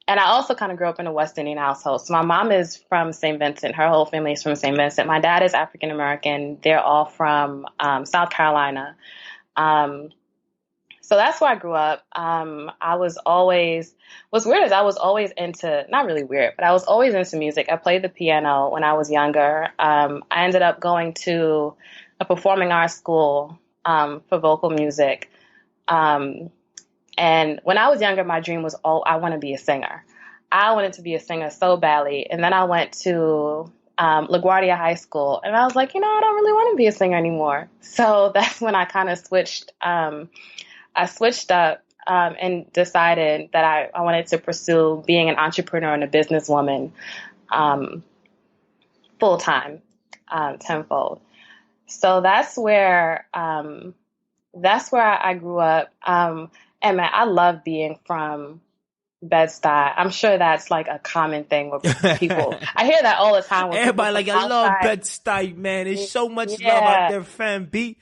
And I also kind of grew up in a West Indian household. So my mom is from St. Vincent. Her whole family is from St. Vincent. My dad is African American. They're all from South Carolina. So that's where I grew up. What's weird is I was always into, not really weird, but I was always into music. I played the piano when I was younger. I ended up going to a performing arts school for vocal music. And when I was younger, my dream was, I want to be a singer. I wanted to be a singer so badly. And then I went to LaGuardia High School, and I was like, I don't really want to be a singer anymore. So that's when I kind of switched. I switched up and decided that I wanted to pursue being an entrepreneur and a businesswoman full time, tenfold. So that's where I grew up. And man, I love being from Bed-Stuy. I'm sure that's like a common thing with people. I hear that all the time. Everybody like, I love Bed-Stuy, man. There's so much love out there, fam. B.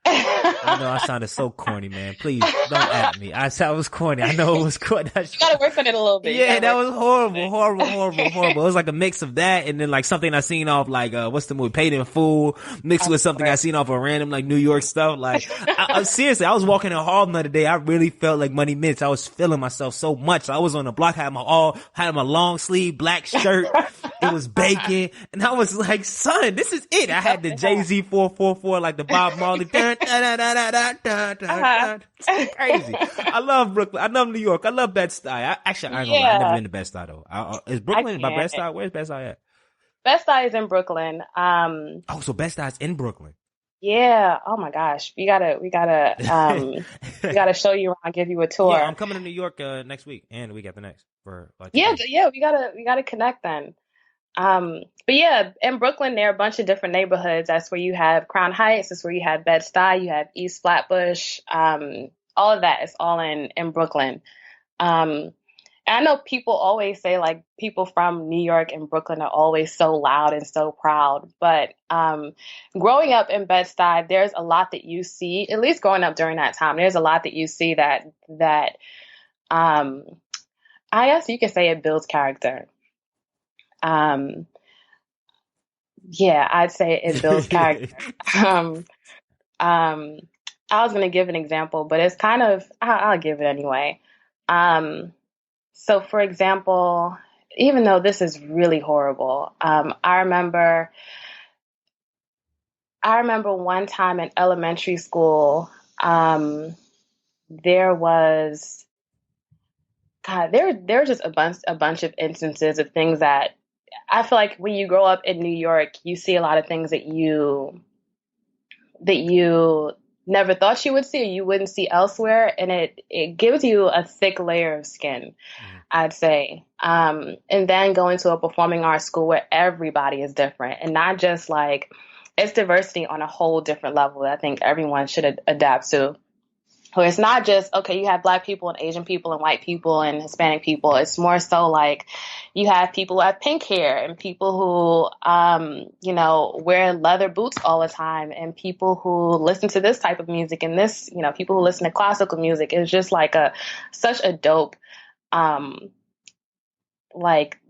I know I sounded so corny, man. Please don't at me. I said I was corny. I know it was corny. You gotta work on it a little bit. Yeah, that was horrible. It was like a mix of that and then like something I seen off like, what's the movie? Paid in Full, mixed with something I seen off of random like New York stuff. Like, I seriously, I was walking in Harlem the other day. I really felt like Money Mints. I was feeling myself so much. I was on the block, had my long sleeve black shirt. It was baking. And I was like, son, this is it. I had the Jay-Z 444, like the Bob Marley. Crazy. I love Brooklyn. I love New York. I love Bed-Stuy. I ain't gonna lie. I've never been to Bed-Stuy though. Is Brooklyn by Bed-Stuy? Where's Bed-Stuy at? Bed-Stuy is in Brooklyn. So Bed-Stuy's in Brooklyn. Yeah. Oh my gosh. We gotta show you around, give you a tour. Yeah, I'm coming to New York next week and the week after next for like. Yeah. We gotta connect then. But yeah, in Brooklyn, there are a bunch of different neighborhoods. That's where you have Crown Heights. That's where you have Bed-Stuy. You have East Flatbush. All of that is all in Brooklyn. And I know people always say like people from New York and Brooklyn are always so loud and so proud. But growing up in Bed-Stuy, there's a lot that you see, at least growing up during that time, there's a lot that you see that I guess you could say it builds character. Yeah, I'd say it builds character. I was going to give an example, but it's kind of, I'll give it anyway. So for example, even though this is really horrible, I remember one time in elementary school, there were just a bunch of instances of things that I feel like when you grow up in New York, you see a lot of things that you never thought you would see or you wouldn't see elsewhere. And it gives you a thick layer of skin, I'd say. And then going to a performing arts school where everybody is different and not just like, it's diversity on a whole different level that I think everyone should adapt to. So it's not just, okay, you have Black people and Asian people and white people and Hispanic people. It's more so like you have people who have pink hair and people who, wear leather boots all the time and people who listen to this type of music and this, people who listen to classical music. It's just like such a dope, like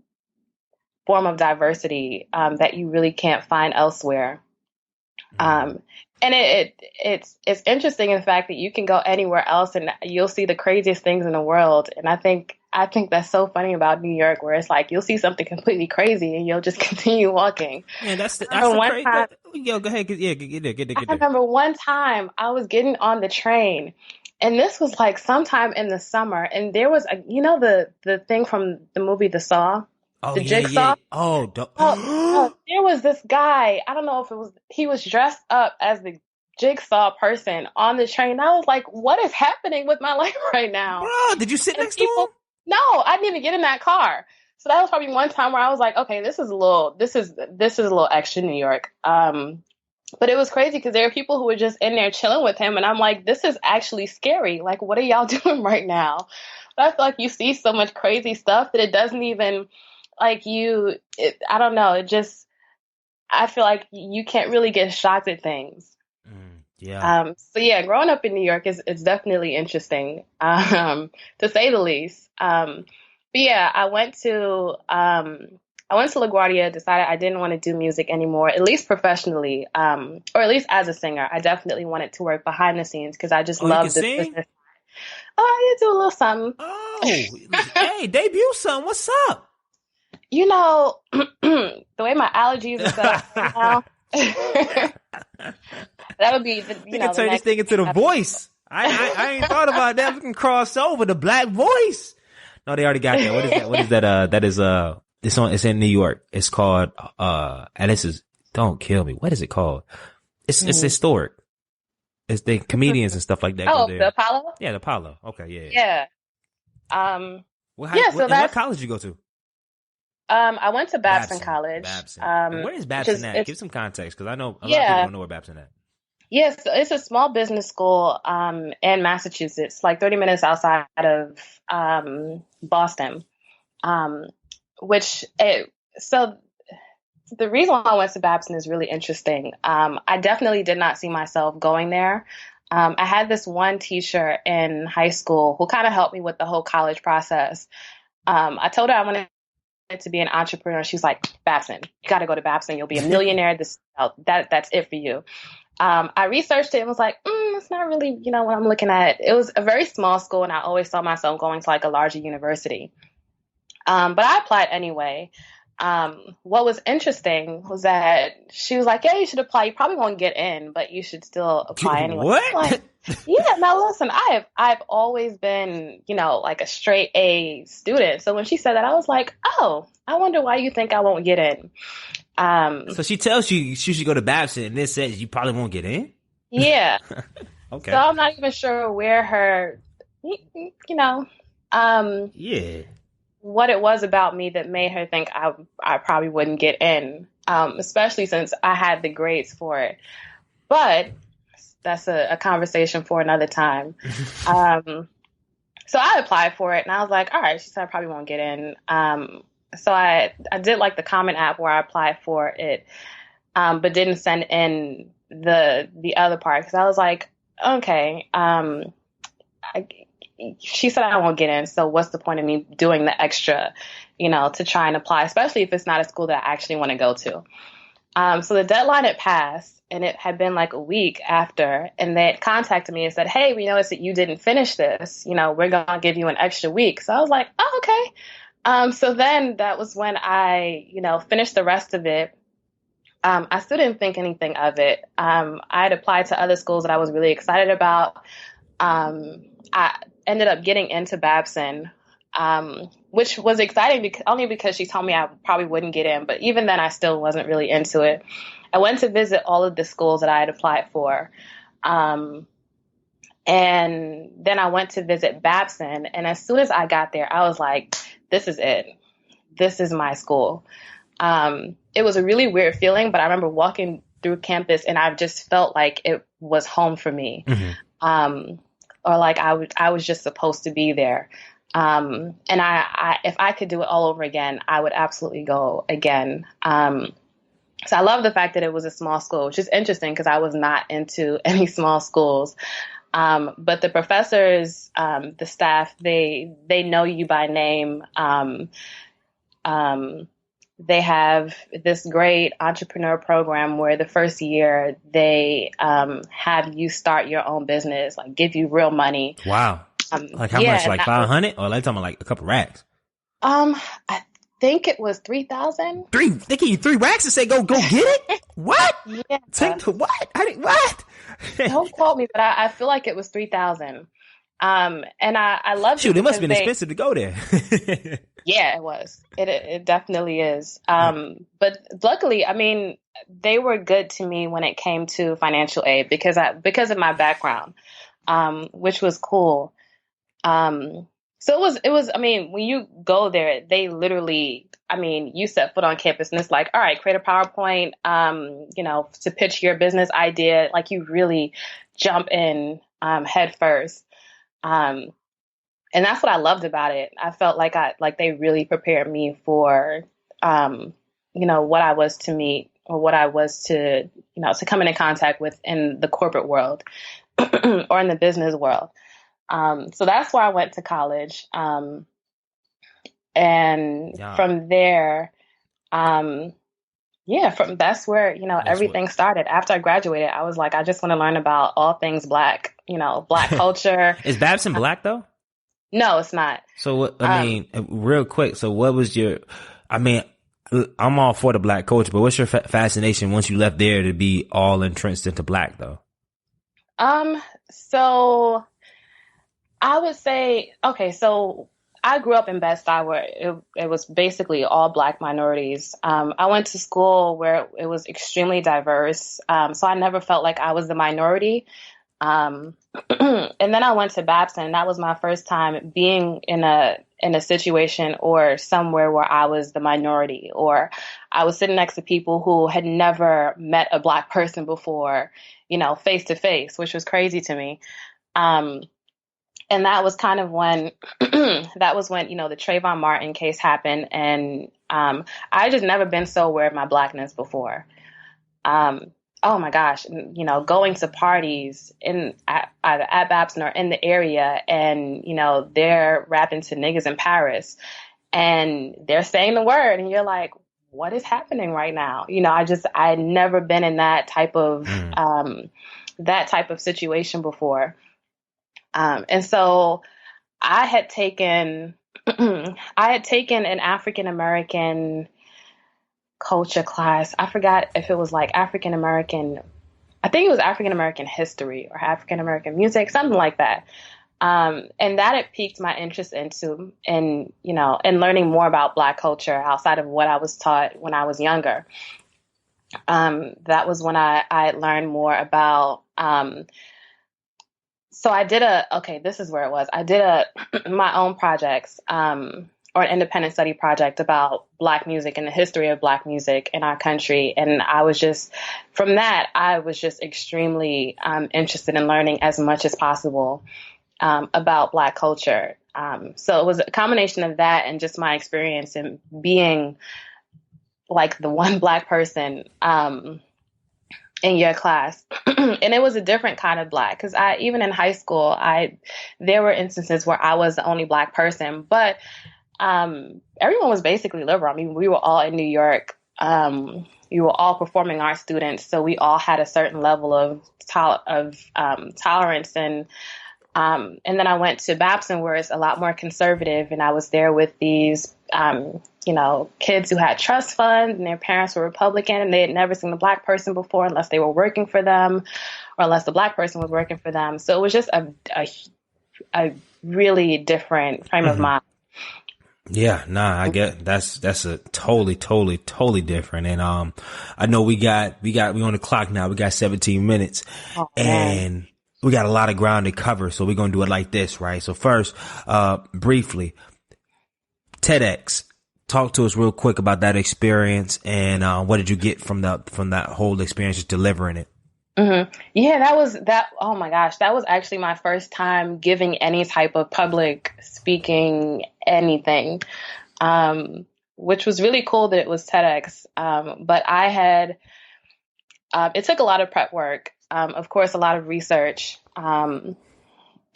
form of diversity, that you really can't find elsewhere. And it's interesting in the fact that you can go anywhere else and you'll see the craziest things in the world. And I think that's so funny about New York, where it's like you'll see something completely crazy and you'll just continue walking. Yeah, that's the crazy. Yo, go ahead. Yeah, get there. I remember one time I was getting on the train And this was like sometime in the summer, and there was the thing from the movie The Saw, the Jigsaw. Oh, there was this guy. I don't know if he was dressed up as the Jigsaw person on the train. I was like, what is happening with my life right now? Bro, did you sit next to him? No, I didn't even get in that car. So that was probably one time where I was like, okay, this is a little extra New York. But it was crazy because there are people who were just in there chilling with him. And I'm like, this is actually scary. Like, what are y'all doing right now? But I feel like you see so much crazy stuff that it doesn't even, like, I don't know. I feel like you can't really get shocked at things. Yeah. So yeah, growing up in New York it's definitely interesting, to say the least. But yeah, I went to LaGuardia, decided I didn't want to do music anymore, at least professionally, or at least as a singer. I definitely wanted to work behind the scenes because I just love this business. Oh, you do a little something. Oh, hey, debut something. What's up? You know, the way my allergies and stuff, that would be you can turn this thing into the voice. I ain't thought about that. We can cross over the black voice. No, they already got that. What is that? It's in New York. It's called, and this is, don't kill me. What is it called? It's historic. It's the comedians and stuff like that. Oh, the Apollo? Yeah, the Apollo. Okay, yeah. Yeah. What college did you go to? I went to Babson College. Babson. Where is Babson at? Give some context, because I know a lot of people don't know where Babson at. Yes, it's a small business school in Massachusetts, like 30 minutes outside of Boston. So the reason why I went to Babson is really interesting. I definitely did not see myself going there. I had this one teacher in high school who kind of helped me with the whole college process. I told her I wanted to be an entrepreneur. She's like, Babson, you got to go to Babson. You'll be a millionaire. That's it for you. I researched it and was like, it's not really, what I'm looking at. It was a very small school, and I always saw myself going to like a larger university. But I applied anyway. What was interesting was that she was like, yeah, you should apply. You probably won't get in, but you should still apply anyway. What? Like, yeah, now listen, I've always been, like a straight A student. So when she said that, I was like, oh, I wonder why you think I won't get in. So she tells you you should go to Babson, and this says you probably won't get in? Yeah. Okay. So I'm not even sure where her, what it was about me that made her think I probably wouldn't get in, especially since I had the grades for it. But that's a conversation for another time. So I applied for it, and I was like, all right, she said I probably won't get in. So I did like the Common App where I applied for it, but didn't send in the other part because I was like, okay, she said I won't get in, so what's the point of me doing the extra, to try and apply, especially if it's not a school that I actually want to go to. So the deadline had passed, and it had been like a week after, and they had contacted me and said, hey, we noticed that you didn't finish this. We're going to give you an extra week. So I was like, oh, okay. So then that was when I, finished the rest of it. I still didn't think anything of it. I had applied to other schools that I was really excited about. I ended up getting into Babson, which was exciting only because she told me I probably wouldn't get in. But even then, I still wasn't really into it. I went to visit all of the schools that I had applied for. And then I went to visit Babson. And as soon as I got there, I was like, this is it. This is my school. It was a really weird feeling, but I remember walking through campus and I just felt like it was home for me. Mm-hmm. Or like I was just supposed to be there. And I if I could do it all over again, I would absolutely go again. So I love the fact that it was a small school, which is interesting because I was not into any small schools. But the professors, the staff, they know you by name. They have this great entrepreneur program where the first year they have you start your own business, like give you real money. Wow. Like how much? Like 500? Or like talking about like a couple racks? I think it was 3,000. They give you 3 racks and say go get it? What? Yeah. What? What? Don't quote me, but I feel like it was 3,000. And I loved Shoot, it it must have been because expensive to go there. yeah, it was. It definitely is. But luckily, I mean, they were good to me when it came to financial aid because of my background, which was cool. So it was, I mean, when you go there, they literally, I mean, you set foot on campus and it's like, all right, create a PowerPoint, to pitch your business idea. Like you really jump in, head first. And that's what I loved about it. I felt like they really prepared me for, what I was to meet or what I was to come into contact with in the corporate world or in the business world. So that's where I went to college. And from there, that's where, everything started. After I graduated, I was like, I just want to learn about all things Black, Black culture. Is Babson Black though? No, it's not. So what, I mean, real quick. So what was I'm all for the Black culture, but what's your fascination once you left there to be all entrenched into Black though? So I would say, okay, so I grew up in Bed-Stuy where it was basically all Black minorities. I went to school where it was extremely diverse. So I never felt like I was the minority. And then I went to Babson, and that was my first time being in a situation or somewhere where I was the minority, or I was sitting next to people who had never met a Black person before, face to face, which was crazy to me. And that was kind of when, the Trayvon Martin case happened. And I just never been so aware of my Blackness before. Oh my gosh, going to parties either at Babson or in the area, and, they're rapping to niggas in Paris and they're saying the word and you're like, what is happening right now? I had never been in that type of situation before. And so I had taken an African American culture class. I forgot if it was like African American, I think it was African American history or African American music, something like that. And that had piqued my interest in learning more about Black culture outside of what I was taught when I was younger. That was when I learned more about, so I did this is where it was. I did my own projects, or an independent study project about Black music and the history of Black music in our country. And I was just extremely interested in learning as much as possible about Black culture. So it was a combination of that and just my experience in being like the one Black person in your class. And it was a different kind of Black, because even in high school, there were instances where I was the only Black person, but everyone was basically liberal. I mean, we were all in New York. We were all performing arts students, so we all had a certain level of tolerance. And then I went to Babson, where it's a lot more conservative, and I was there with these kids who had trust funds, and their parents were Republican, and they had never seen a Black person before unless they were working for them, or unless the Black person was working for them. So it was just a really different frame of mind. Yeah, I get that's a totally different. And I know we on the clock now. We got 17 minutes, and we got a lot of ground to cover. So we're gonna do it like this, right? So first, briefly, Tedx. Talk to us real quick about that experience, and what did you get from that whole experience, just delivering it? Mm-hmm. Yeah, that was. Oh my gosh, that was actually my first time giving any type of public speaking anything, which was really cool that it was TEDx. But I had, it took a lot of prep work, of course, a lot of research.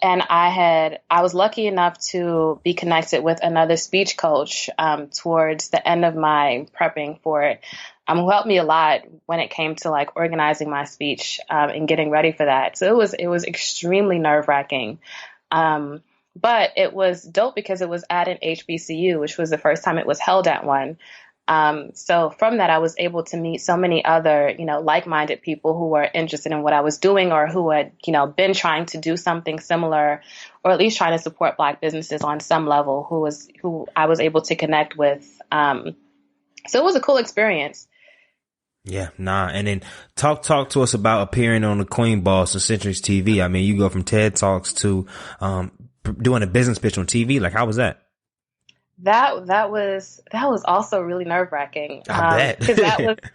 And I was lucky enough to be connected with another speech coach towards the end of my prepping for it, who helped me a lot when it came to like organizing my speech and getting ready for that. So it was extremely nerve-wracking. But it was dope because it was at an HBCU, which was the first time it was held at one. So from that, I was able to meet so many other, like-minded people who were interested in what I was doing, or who had, been trying to do something similar, or at least trying to support Black businesses on some level, who I was able to connect with. So it was a cool experience. Yeah, and then talk to us about appearing on the Queen Boss and Centuries TV. I mean, you go from TED Talks to doing a business pitch on TV. Like, how was that? That was also really nerve-wracking. I bet. Because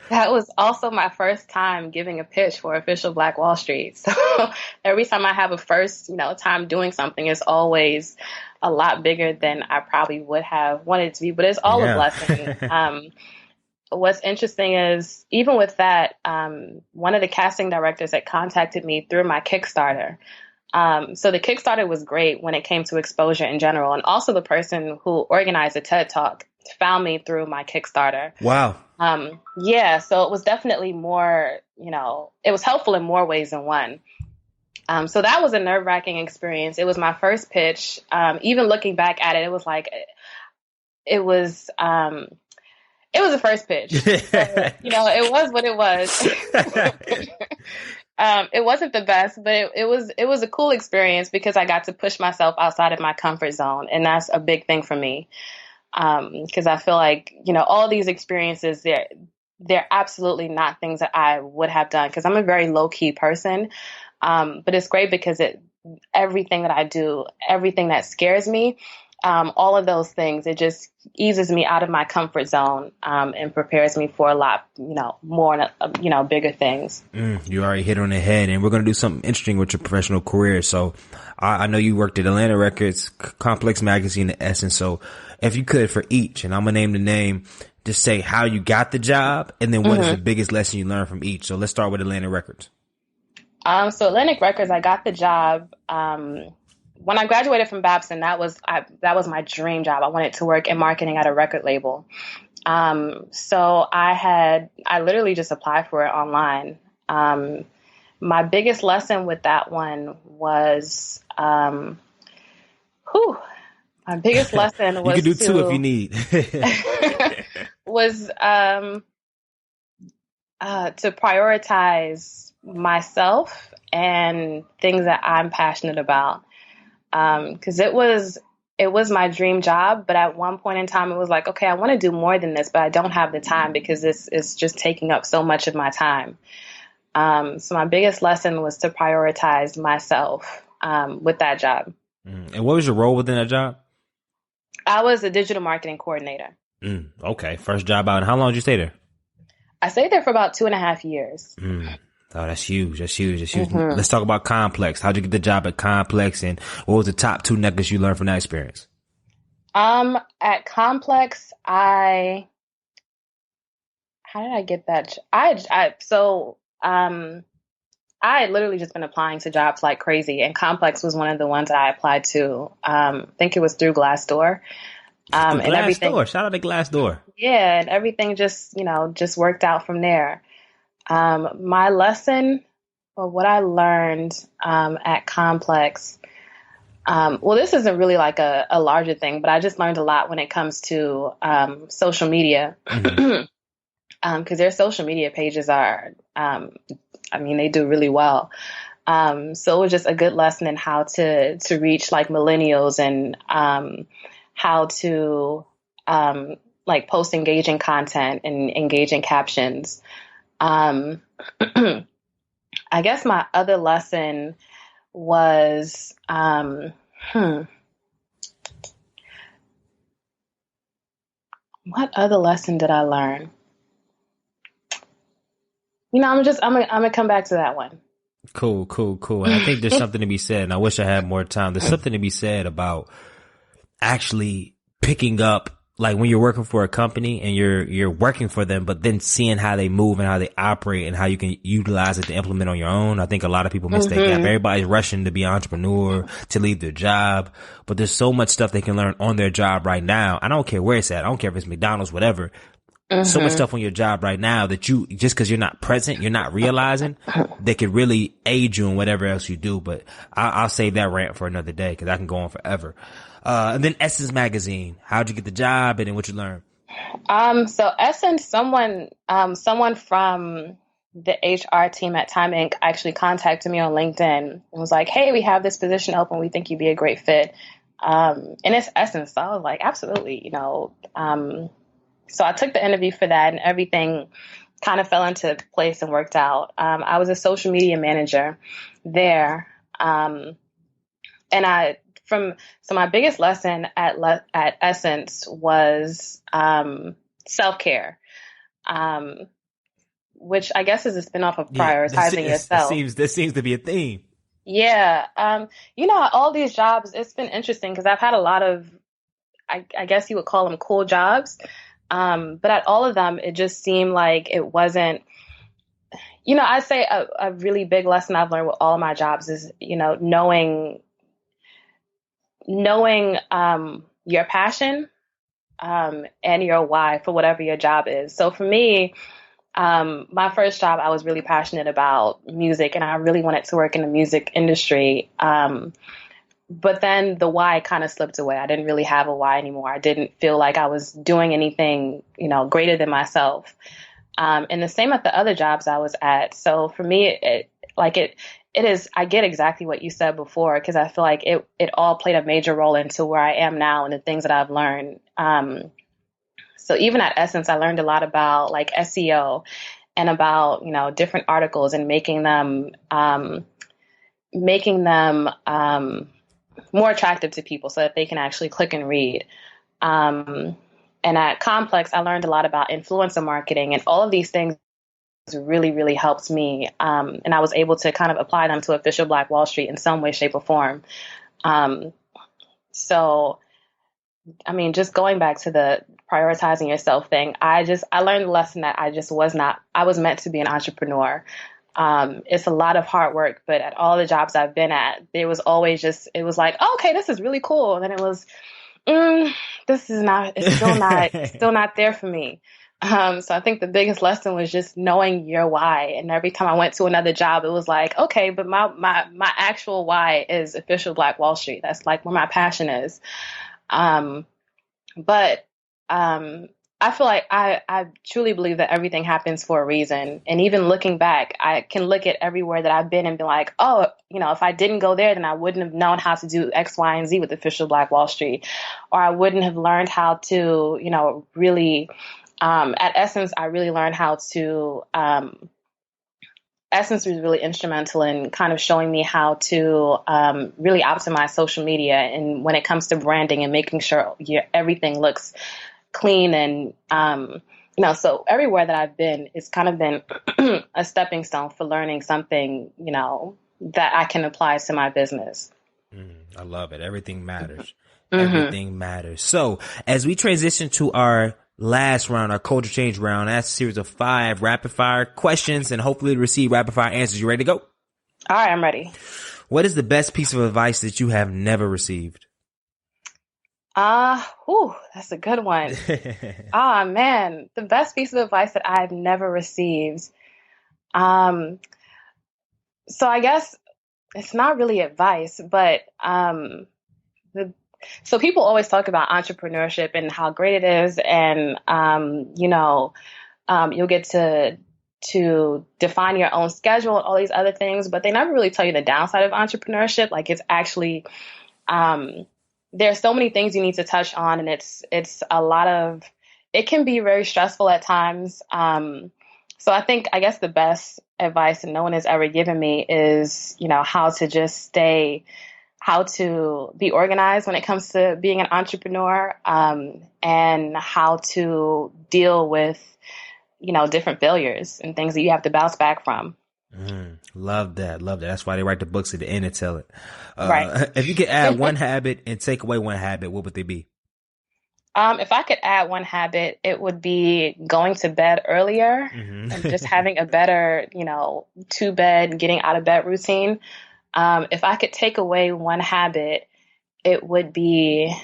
that was also my first time giving a pitch for official Black Wall Street. So every time I have a first, time doing something, it's always a lot bigger than I probably would have wanted it to be. But it's all a blessing. What's interesting is, even with that, one of the casting directors that contacted me through my Kickstarter. So the Kickstarter was great when it came to exposure in general. And also the person who organized the TED Talk found me through my Kickstarter. Wow. Yeah. So it was definitely more, it was helpful in more ways than one. So that was a nerve-wracking experience. It was my first pitch. Even looking back at it, it was like, it was a first pitch. So, it was what it was. It wasn't the best, but it was a cool experience because I got to push myself outside of my comfort zone. And that's a big thing for me. Because I feel like, all these experiences, they're absolutely not things that I would have done, because I'm a very low key person. But it's great because everything that I do, everything that scares me, all of those things, it just eases me out of my comfort zone, and prepares me for a lot, more, bigger things. You already hit on the head, and we're going to do something interesting with your professional career. So I know you worked at Atlantic Records, Complex Magazine, and Essence. So if you could, for each, and I'm going to name the name, just say how you got the job, and then what is the biggest lesson you learned from each. So let's start with Atlantic Records. So Atlantic Records, I got the job, when I graduated from Babson. That was my dream job. I wanted to work in marketing at a record label. So I literally just applied for it online. My biggest lesson with that one was, my biggest lesson was you can do two if you need. was to prioritize myself and things that I'm passionate about. Because it was my dream job, but at one point in time, it was like, okay, I want to do more than this, but I don't have the time because this is just taking up so much of my time. So my biggest lesson was to prioritize myself with that job. And what was your role within that job? I was a digital marketing coordinator. Okay, first job out. And how long did you stay there? I stayed there for about 2.5 years. Oh, that's huge. Let's talk about Complex. How'd you get the job at Complex, and what was the top 2 nuggets you learned from that experience? At Complex, how did I get that? I had literally just been applying to jobs like crazy, and Complex was one of the ones that I applied to. I think it was through Glassdoor. And everything. Shout out to Glassdoor. Yeah, and everything just worked out from there. My lesson, or what I learned at Complex, well, this isn't really like a larger thing, but I just learned a lot when it comes to social media, because their social media pages are, they do really well. So it was just a good lesson in how to reach like millennials, and how to like post engaging content and engaging captions. I guess my other lesson was, what other lesson did I learn? I'm gonna come back to that one. Cool. And I think there's something to be said, and I wish I had more time. There's something to be said about actually picking up, like when you're working for a company and you're working for them, but then seeing how they move and how they operate and how you can utilize it to implement on your own. I think a lot of people miss that gap. Everybody's rushing to be an entrepreneur, to leave their job, but there's so much stuff they can learn on their job right now. I don't care where it's at. I don't care if it's McDonald's, whatever. So much stuff on your job right now that you, just cause you're not present, you're not realizing, they could really aid you in whatever else you do. But I'll save that rant for another day, cause I can go on forever. And then Essence Magazine. How'd you get the job, and then what you learned? So Essence, someone from the HR team at Time Inc. actually contacted me on LinkedIn and was like, "Hey, we have this position open. We think you'd be a great fit." And it's Essence. So I was like, absolutely, so I took the interview for that, and everything kind of fell into place and worked out. I was a social media manager there. So my biggest lesson at Essence was self-care, which I guess is a spinoff of prioritizing yourself. This seems to be a theme. Yeah. All these jobs, it's been interesting because I've had a lot of, I guess you would call them cool jobs. But at all of them, it just seemed like it wasn't, I'd say a really big lesson I've learned with all of my jobs is, knowing your passion, and your why for whatever your job is. So for me, my first job, I was really passionate about music and I really wanted to work in the music industry. But then the why kind of slipped away. I didn't really have a why anymore. I didn't feel like I was doing anything, greater than myself. And the same at the other jobs I was at. So for me, it is, I get exactly what you said before, because I feel like it all played a major role into where I am now and the things that I've learned. So even at Essence, I learned a lot about like SEO and about, different articles and making them more attractive to people so that they can actually click and read. And at Complex, I learned a lot about influencer marketing, and all of these things really, really helped me. And I was able to kind of apply them to Official Black Wallstreet in some way, shape, or form. So, just going back to the prioritizing yourself thing, I learned the lesson that I was meant to be an entrepreneur. It's a lot of hard work, but at all the jobs I've been at, there was always it was like, oh, okay, this is really cool. And then it was, it's still not there for me. So I think the biggest lesson was just knowing your why. And every time I went to another job, it was like, okay, but my actual why is Official Black Wallstreet. That's like where my passion is. But I feel like I truly believe that everything happens for a reason. And even looking back, I can look at everywhere that I've been and be like, oh, if I didn't go there, then I wouldn't have known how to do X, Y, and Z with Official Black Wallstreet. Or I wouldn't have learned how to, really, at Essence, I really learned how to, Essence was really instrumental in kind of showing me how to really optimize social media. And when it comes to branding and making sure everything looks clean and, so everywhere that I've been, it's kind of been a stepping stone for learning something, that I can apply to my business. I love it. Everything matters. Everything matters. So as we transition to our last round, our culture change round, that's a series of 5 rapid fire questions and hopefully receive rapid fire answers. You ready to go? All right, I'm ready. What is the best piece of advice that you have never received? That's a good one. Man, the best piece of advice that I've never received. So I guess it's not really advice, but, so people always talk about entrepreneurship and how great it is. And, you'll get to define your own schedule and all these other things, but they never really tell you the downside of entrepreneurship. Like it's actually, there's so many things you need to touch on, and it's a lot of, it can be very stressful at times. So I guess the best advice that no one has ever given me is, how to be organized when it comes to being an entrepreneur, and how to deal with, different failures and things that you have to bounce back from. Love that. That's why they write the books at the end and tell it. Right. If you could add one habit and take away one habit, what would they be? If I could add one habit, it would be going to bed earlier and just having a better, to bed, getting out of bed routine. If I could take away one habit, it would be,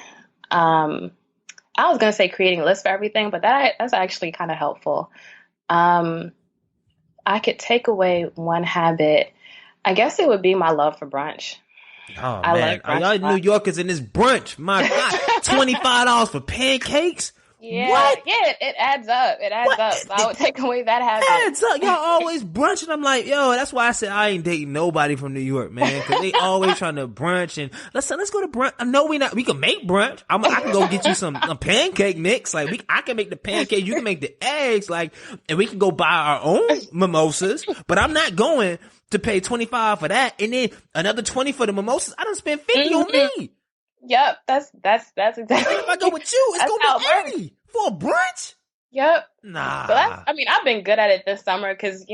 I was going to say creating a list for everything, but that's actually kind of helpful. I could take away one habit. I guess it would be my love for brunch. Oh, man. Are y'all New Yorkers in this brunch? My God. $25 for pancakes? What? Yeah, it adds up. It adds What? up. So I would take away that habit. Adds up. Y'all always brunch, and I'm like, yo, that's why I said I ain't dating nobody from New York, man, because they always trying to brunch, and let's go to brunch. No, we can make brunch. I can go get you some pancake mix. Like I can make the pancake, you can make the eggs, like, and we can go buy our own mimosas. But I'm not going to pay $25 for that, and then another $20 for the mimosas. I done spent $50 on me. Yep, that's exactly. If I go with you, it's gonna be $80 for a brunch. Yep. Nah. So I've been good at it this summer because,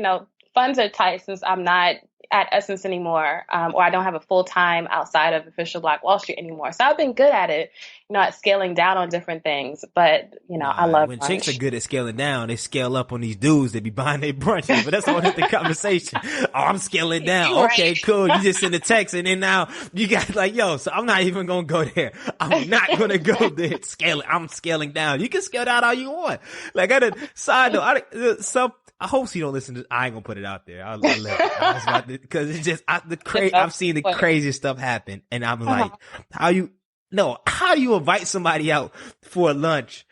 funds are tight since I'm not at Essence anymore, or I don't have a full time outside of official Black Wall Street anymore. So I've been good at it, at scaling down on different things. But, I love when brunch. chicks are good at scaling down, they scale up on these dudes that be buying their brunches. But that's a whole different conversation. Oh, I'm scaling down. Right. Okay, cool. You just send a text and then now you got like, yo, so I'm not even going to go there. I'm not going to go there. I'm scaling down. You can scale down all you want. Like side note, I hope she don't listen to. I ain't gonna put it out there. I'll let it because it's just I've seen the craziest stuff happen, and I'm like, how you invite somebody out for lunch,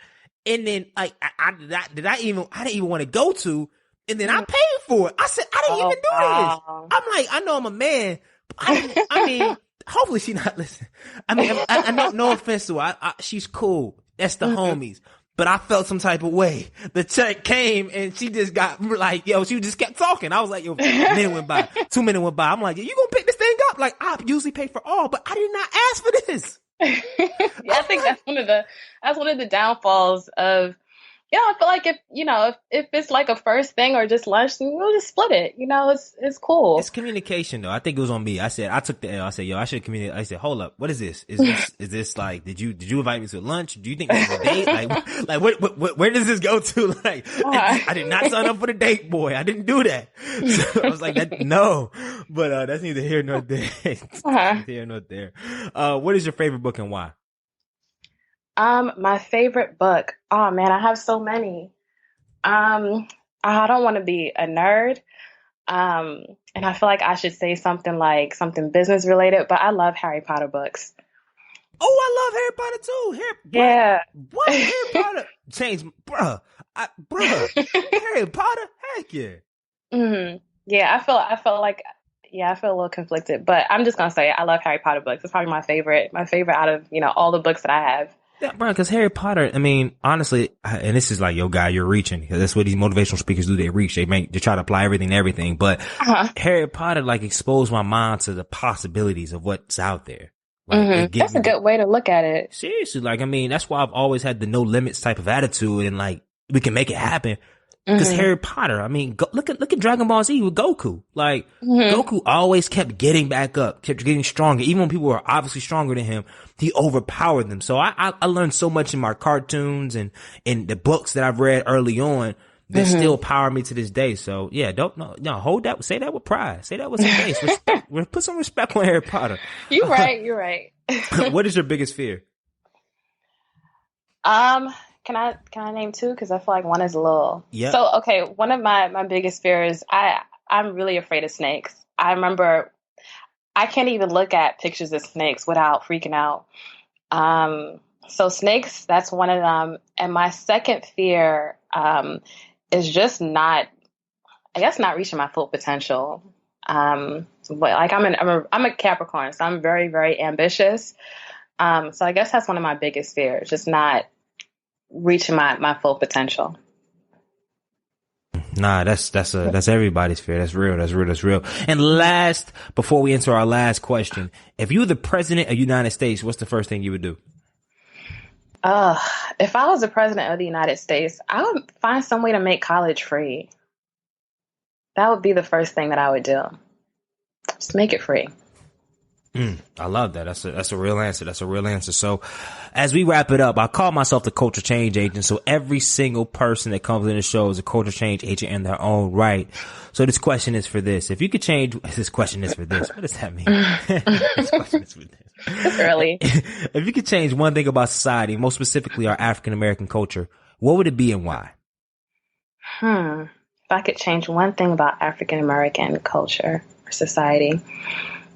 and then like I didn't even want to go to, and then I paid for it. I said I didn't even do this. I'm like, I know I'm a man. I mean, hopefully she not listening. I mean, I know, no offense to her. She's cool. That's the homies. But I felt some type of way. The check came and she just got like, she just kept talking. I was like, 2 minutes went by. I'm like, you gonna pick this thing up? Like, I usually pay for all, but I did not ask for this. Yeah, I think that's one of the downfalls of, I feel like if it's like a first thing or just lunch, then we'll just split it. It's cool. It's communication though. I think it was on me. I took the L. I said, I should communicate. I said, hold up. What is this? Is this like, did you invite me to lunch? Do you think this is a date? Like where does this go to? Like, I did not sign up for the date, boy. I didn't do that. So I was like, no, but, that's neither here nor there. Neither here nor there. What is your favorite book and why? My favorite book. Oh man, I have so many. I don't want to be a nerd. And I feel like I should say something business related, but I love Harry Potter books. Oh, I love Harry Potter too. Yeah. What? Harry Potter? Bruh. Harry Potter? Heck yeah. Mm-hmm. Yeah, I feel like, I feel a little conflicted, but I'm just gonna say I love Harry Potter books. It's probably my favorite out of, all the books that I have. Yeah, Brian, because Harry Potter, I mean, honestly, and this is like, yo, guy, you're reaching, because that's what these motivational speakers do. They reach, they try to apply everything to everything. But Harry Potter, like, exposed my mind to the possibilities of what's out there. Like, that's a good way to look at it. Seriously, like, I mean, that's why I've always had the no limits type of attitude, and like, we can make it happen. Because Harry Potter, I mean, look at Dragon Ball Z with Goku. Like, Goku always kept getting back up, kept getting stronger. Even when people were obviously stronger than him, he overpowered them. So I learned so much in my cartoons and in the books that I've read early on that still power me to this day. So yeah, hold that, say that with pride. Say that with some bass. Respect, put some respect on Harry Potter. You're right. What is your biggest fear? Can I name two? Because I feel like one is a little. Yeah. So okay, one of my biggest fears. I'm really afraid of snakes. I remember I can't even look at pictures of snakes without freaking out. So snakes, that's one of them. And my second fear is just not reaching my full potential. But like I'm a Capricorn, so I'm very, very ambitious. So I guess that's one of my biggest fears, just not reaching my full potential. Nah, that's everybody's fear. That's real. And last, before we enter our last question, if you were the president of the United States, what's the first thing you would do? If I was the president of the United States, I would find some way to make college free. That would be the first thing that I would do. Just make it free. I love that. That's a real answer. So as we wrap it up, I call myself the culture change agent. So every single person that comes in the show is a culture change agent in their own right. So this question is for this. If you could change, this question is for this. What does that mean? This question is for this. It's early. If you could change one thing about society, most specifically our African American culture, what would it be and why? If I could change one thing about African American culture or society,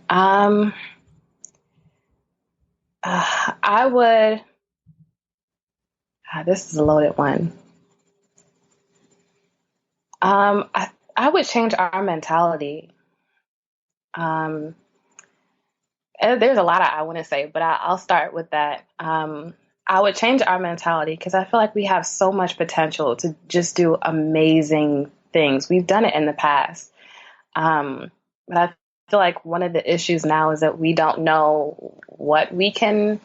I would. This is a loaded one. I would change our mentality. There's a lot I want to say, but I'll start with that. I would change our mentality because I feel like we have so much potential to just do amazing things. We've done it in the past. But I feel like one of the issues now is that we don't know what we can,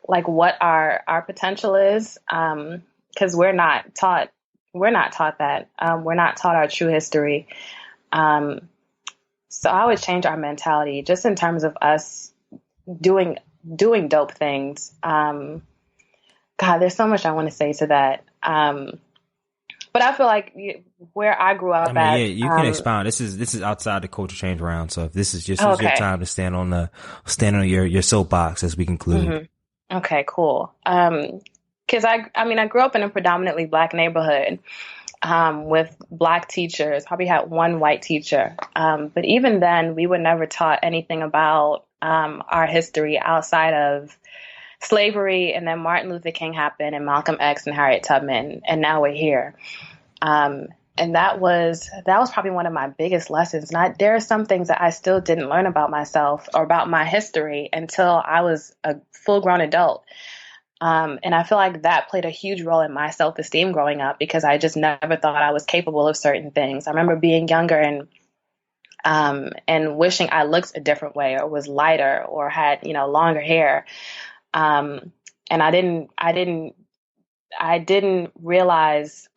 like what our potential is. Because we're not taught that. We're not taught our true history. So I would change our mentality just in terms of us doing dope things. God, there's so much I want to say to that. But I feel like where I grew up yeah, you can expound. This is outside the culture change round. So if this is just your time to stand on your soapbox as we conclude. Mm-hmm. Okay, cool. Because I grew up in a predominantly Black neighborhood with Black teachers. Probably had one white teacher. But even then, we were never taught anything about our history outside of slavery, and then Martin Luther King happened, and Malcolm X and Harriet Tubman, and now we're here. And that was probably one of my biggest lessons. And there are some things that I still didn't learn about myself or about my history until I was a full-grown adult. And I feel like that played a huge role in my self-esteem growing up because I just never thought I was capable of certain things. I remember being younger and wishing I looked a different way or was lighter or had, longer hair. And I didn't realize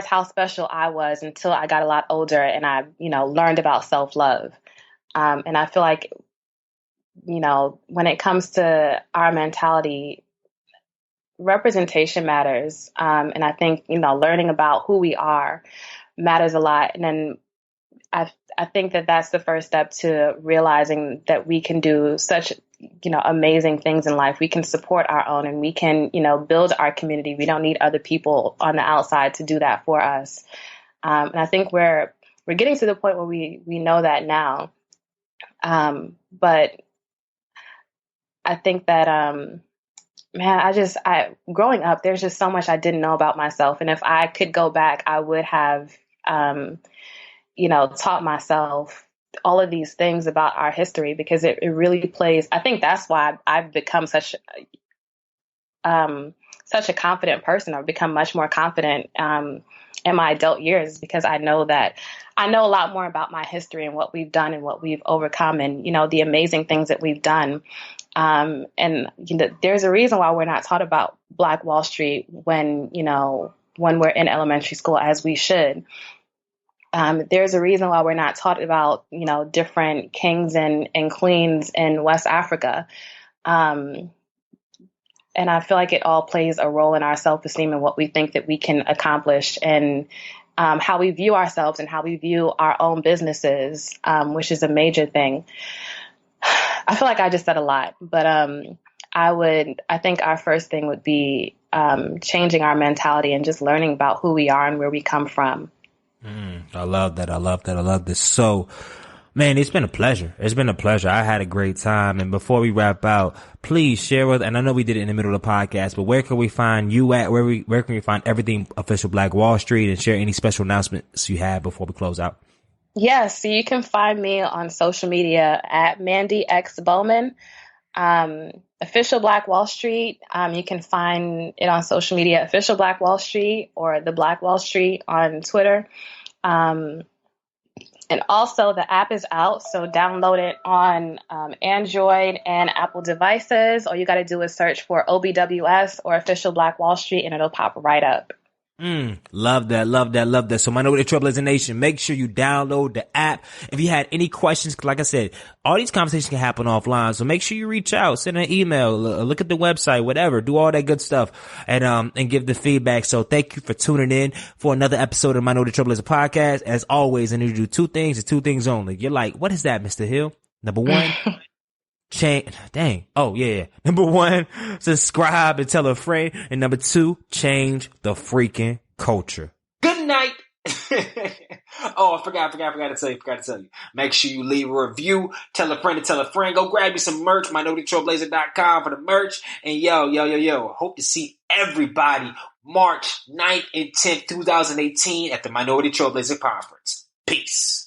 how special I was until I got a lot older and I, learned about self-love. And I feel like, when it comes to our mentality, representation matters. And I think, learning about who we are matters a lot. And then I think that that's the first step to realizing that we can do such, amazing things in life. We can support our own and we can, build our community. We don't need other people on the outside to do that for us. And I think we're getting to the point where we know that now. But I think that, growing up, there's just so much I didn't know about myself. And if I could go back, I would have, taught myself all of these things about our history because it really plays. I think that's why I've become such a confident person. I've become much more confident in my adult years because I know a lot more about my history and what we've done and what we've overcome and, the amazing things that we've done. And, there's a reason why we're not taught about Black Wall Street when we're in elementary school as we should. There's a reason why we're not taught about, different kings and queens in West Africa. And I feel like it all plays a role in our self-esteem and what we think that we can accomplish and how we view ourselves and how we view our own businesses, which is a major thing. I feel like I just said a lot, but I think our first thing would be changing our mentality and just learning about who we are and where we come from. I love that. I love this. So, man, it's been a pleasure. I had a great time. And before we wrap out, please share with, and I know we did it in the middle of the podcast, but where can we find you at? Where can we find everything Official Black Wall Street and share any special announcements you have before we close out? Yes. So you can find me on social media at Mandy X Bowman. Official Black Wall Street. You can find it on social media, Official Black Wall Street or the Black Wall Street on Twitter. And also the app is out, so download it on Android and Apple devices. All you got to do is search for OBWS or Official Black Wall Street and it'll pop right up. Love that. So Minority Trailblazer Nation, make sure you download the app. If you had any questions, like I said, all these conversations can happen offline. So make sure you reach out, send an email, look at the website, whatever, do all that good stuff and give the feedback. So thank you for tuning in for another episode of Minority Trailblazer Podcast. As always, I need to do two things and two things only. You're like, what is that, Mr. Hill? Number one, Number one, subscribe and tell a friend. And number two, change the freaking culture. Good night. Oh, I forgot to tell you. Make sure you leave a review. Tell a friend to tell a friend. Go grab you some merch. MinorityTrailblazer.com for the merch. And yo. Hope to see everybody March 9th and 10th, 2018 at the Minority Trailblazer Conference. Peace.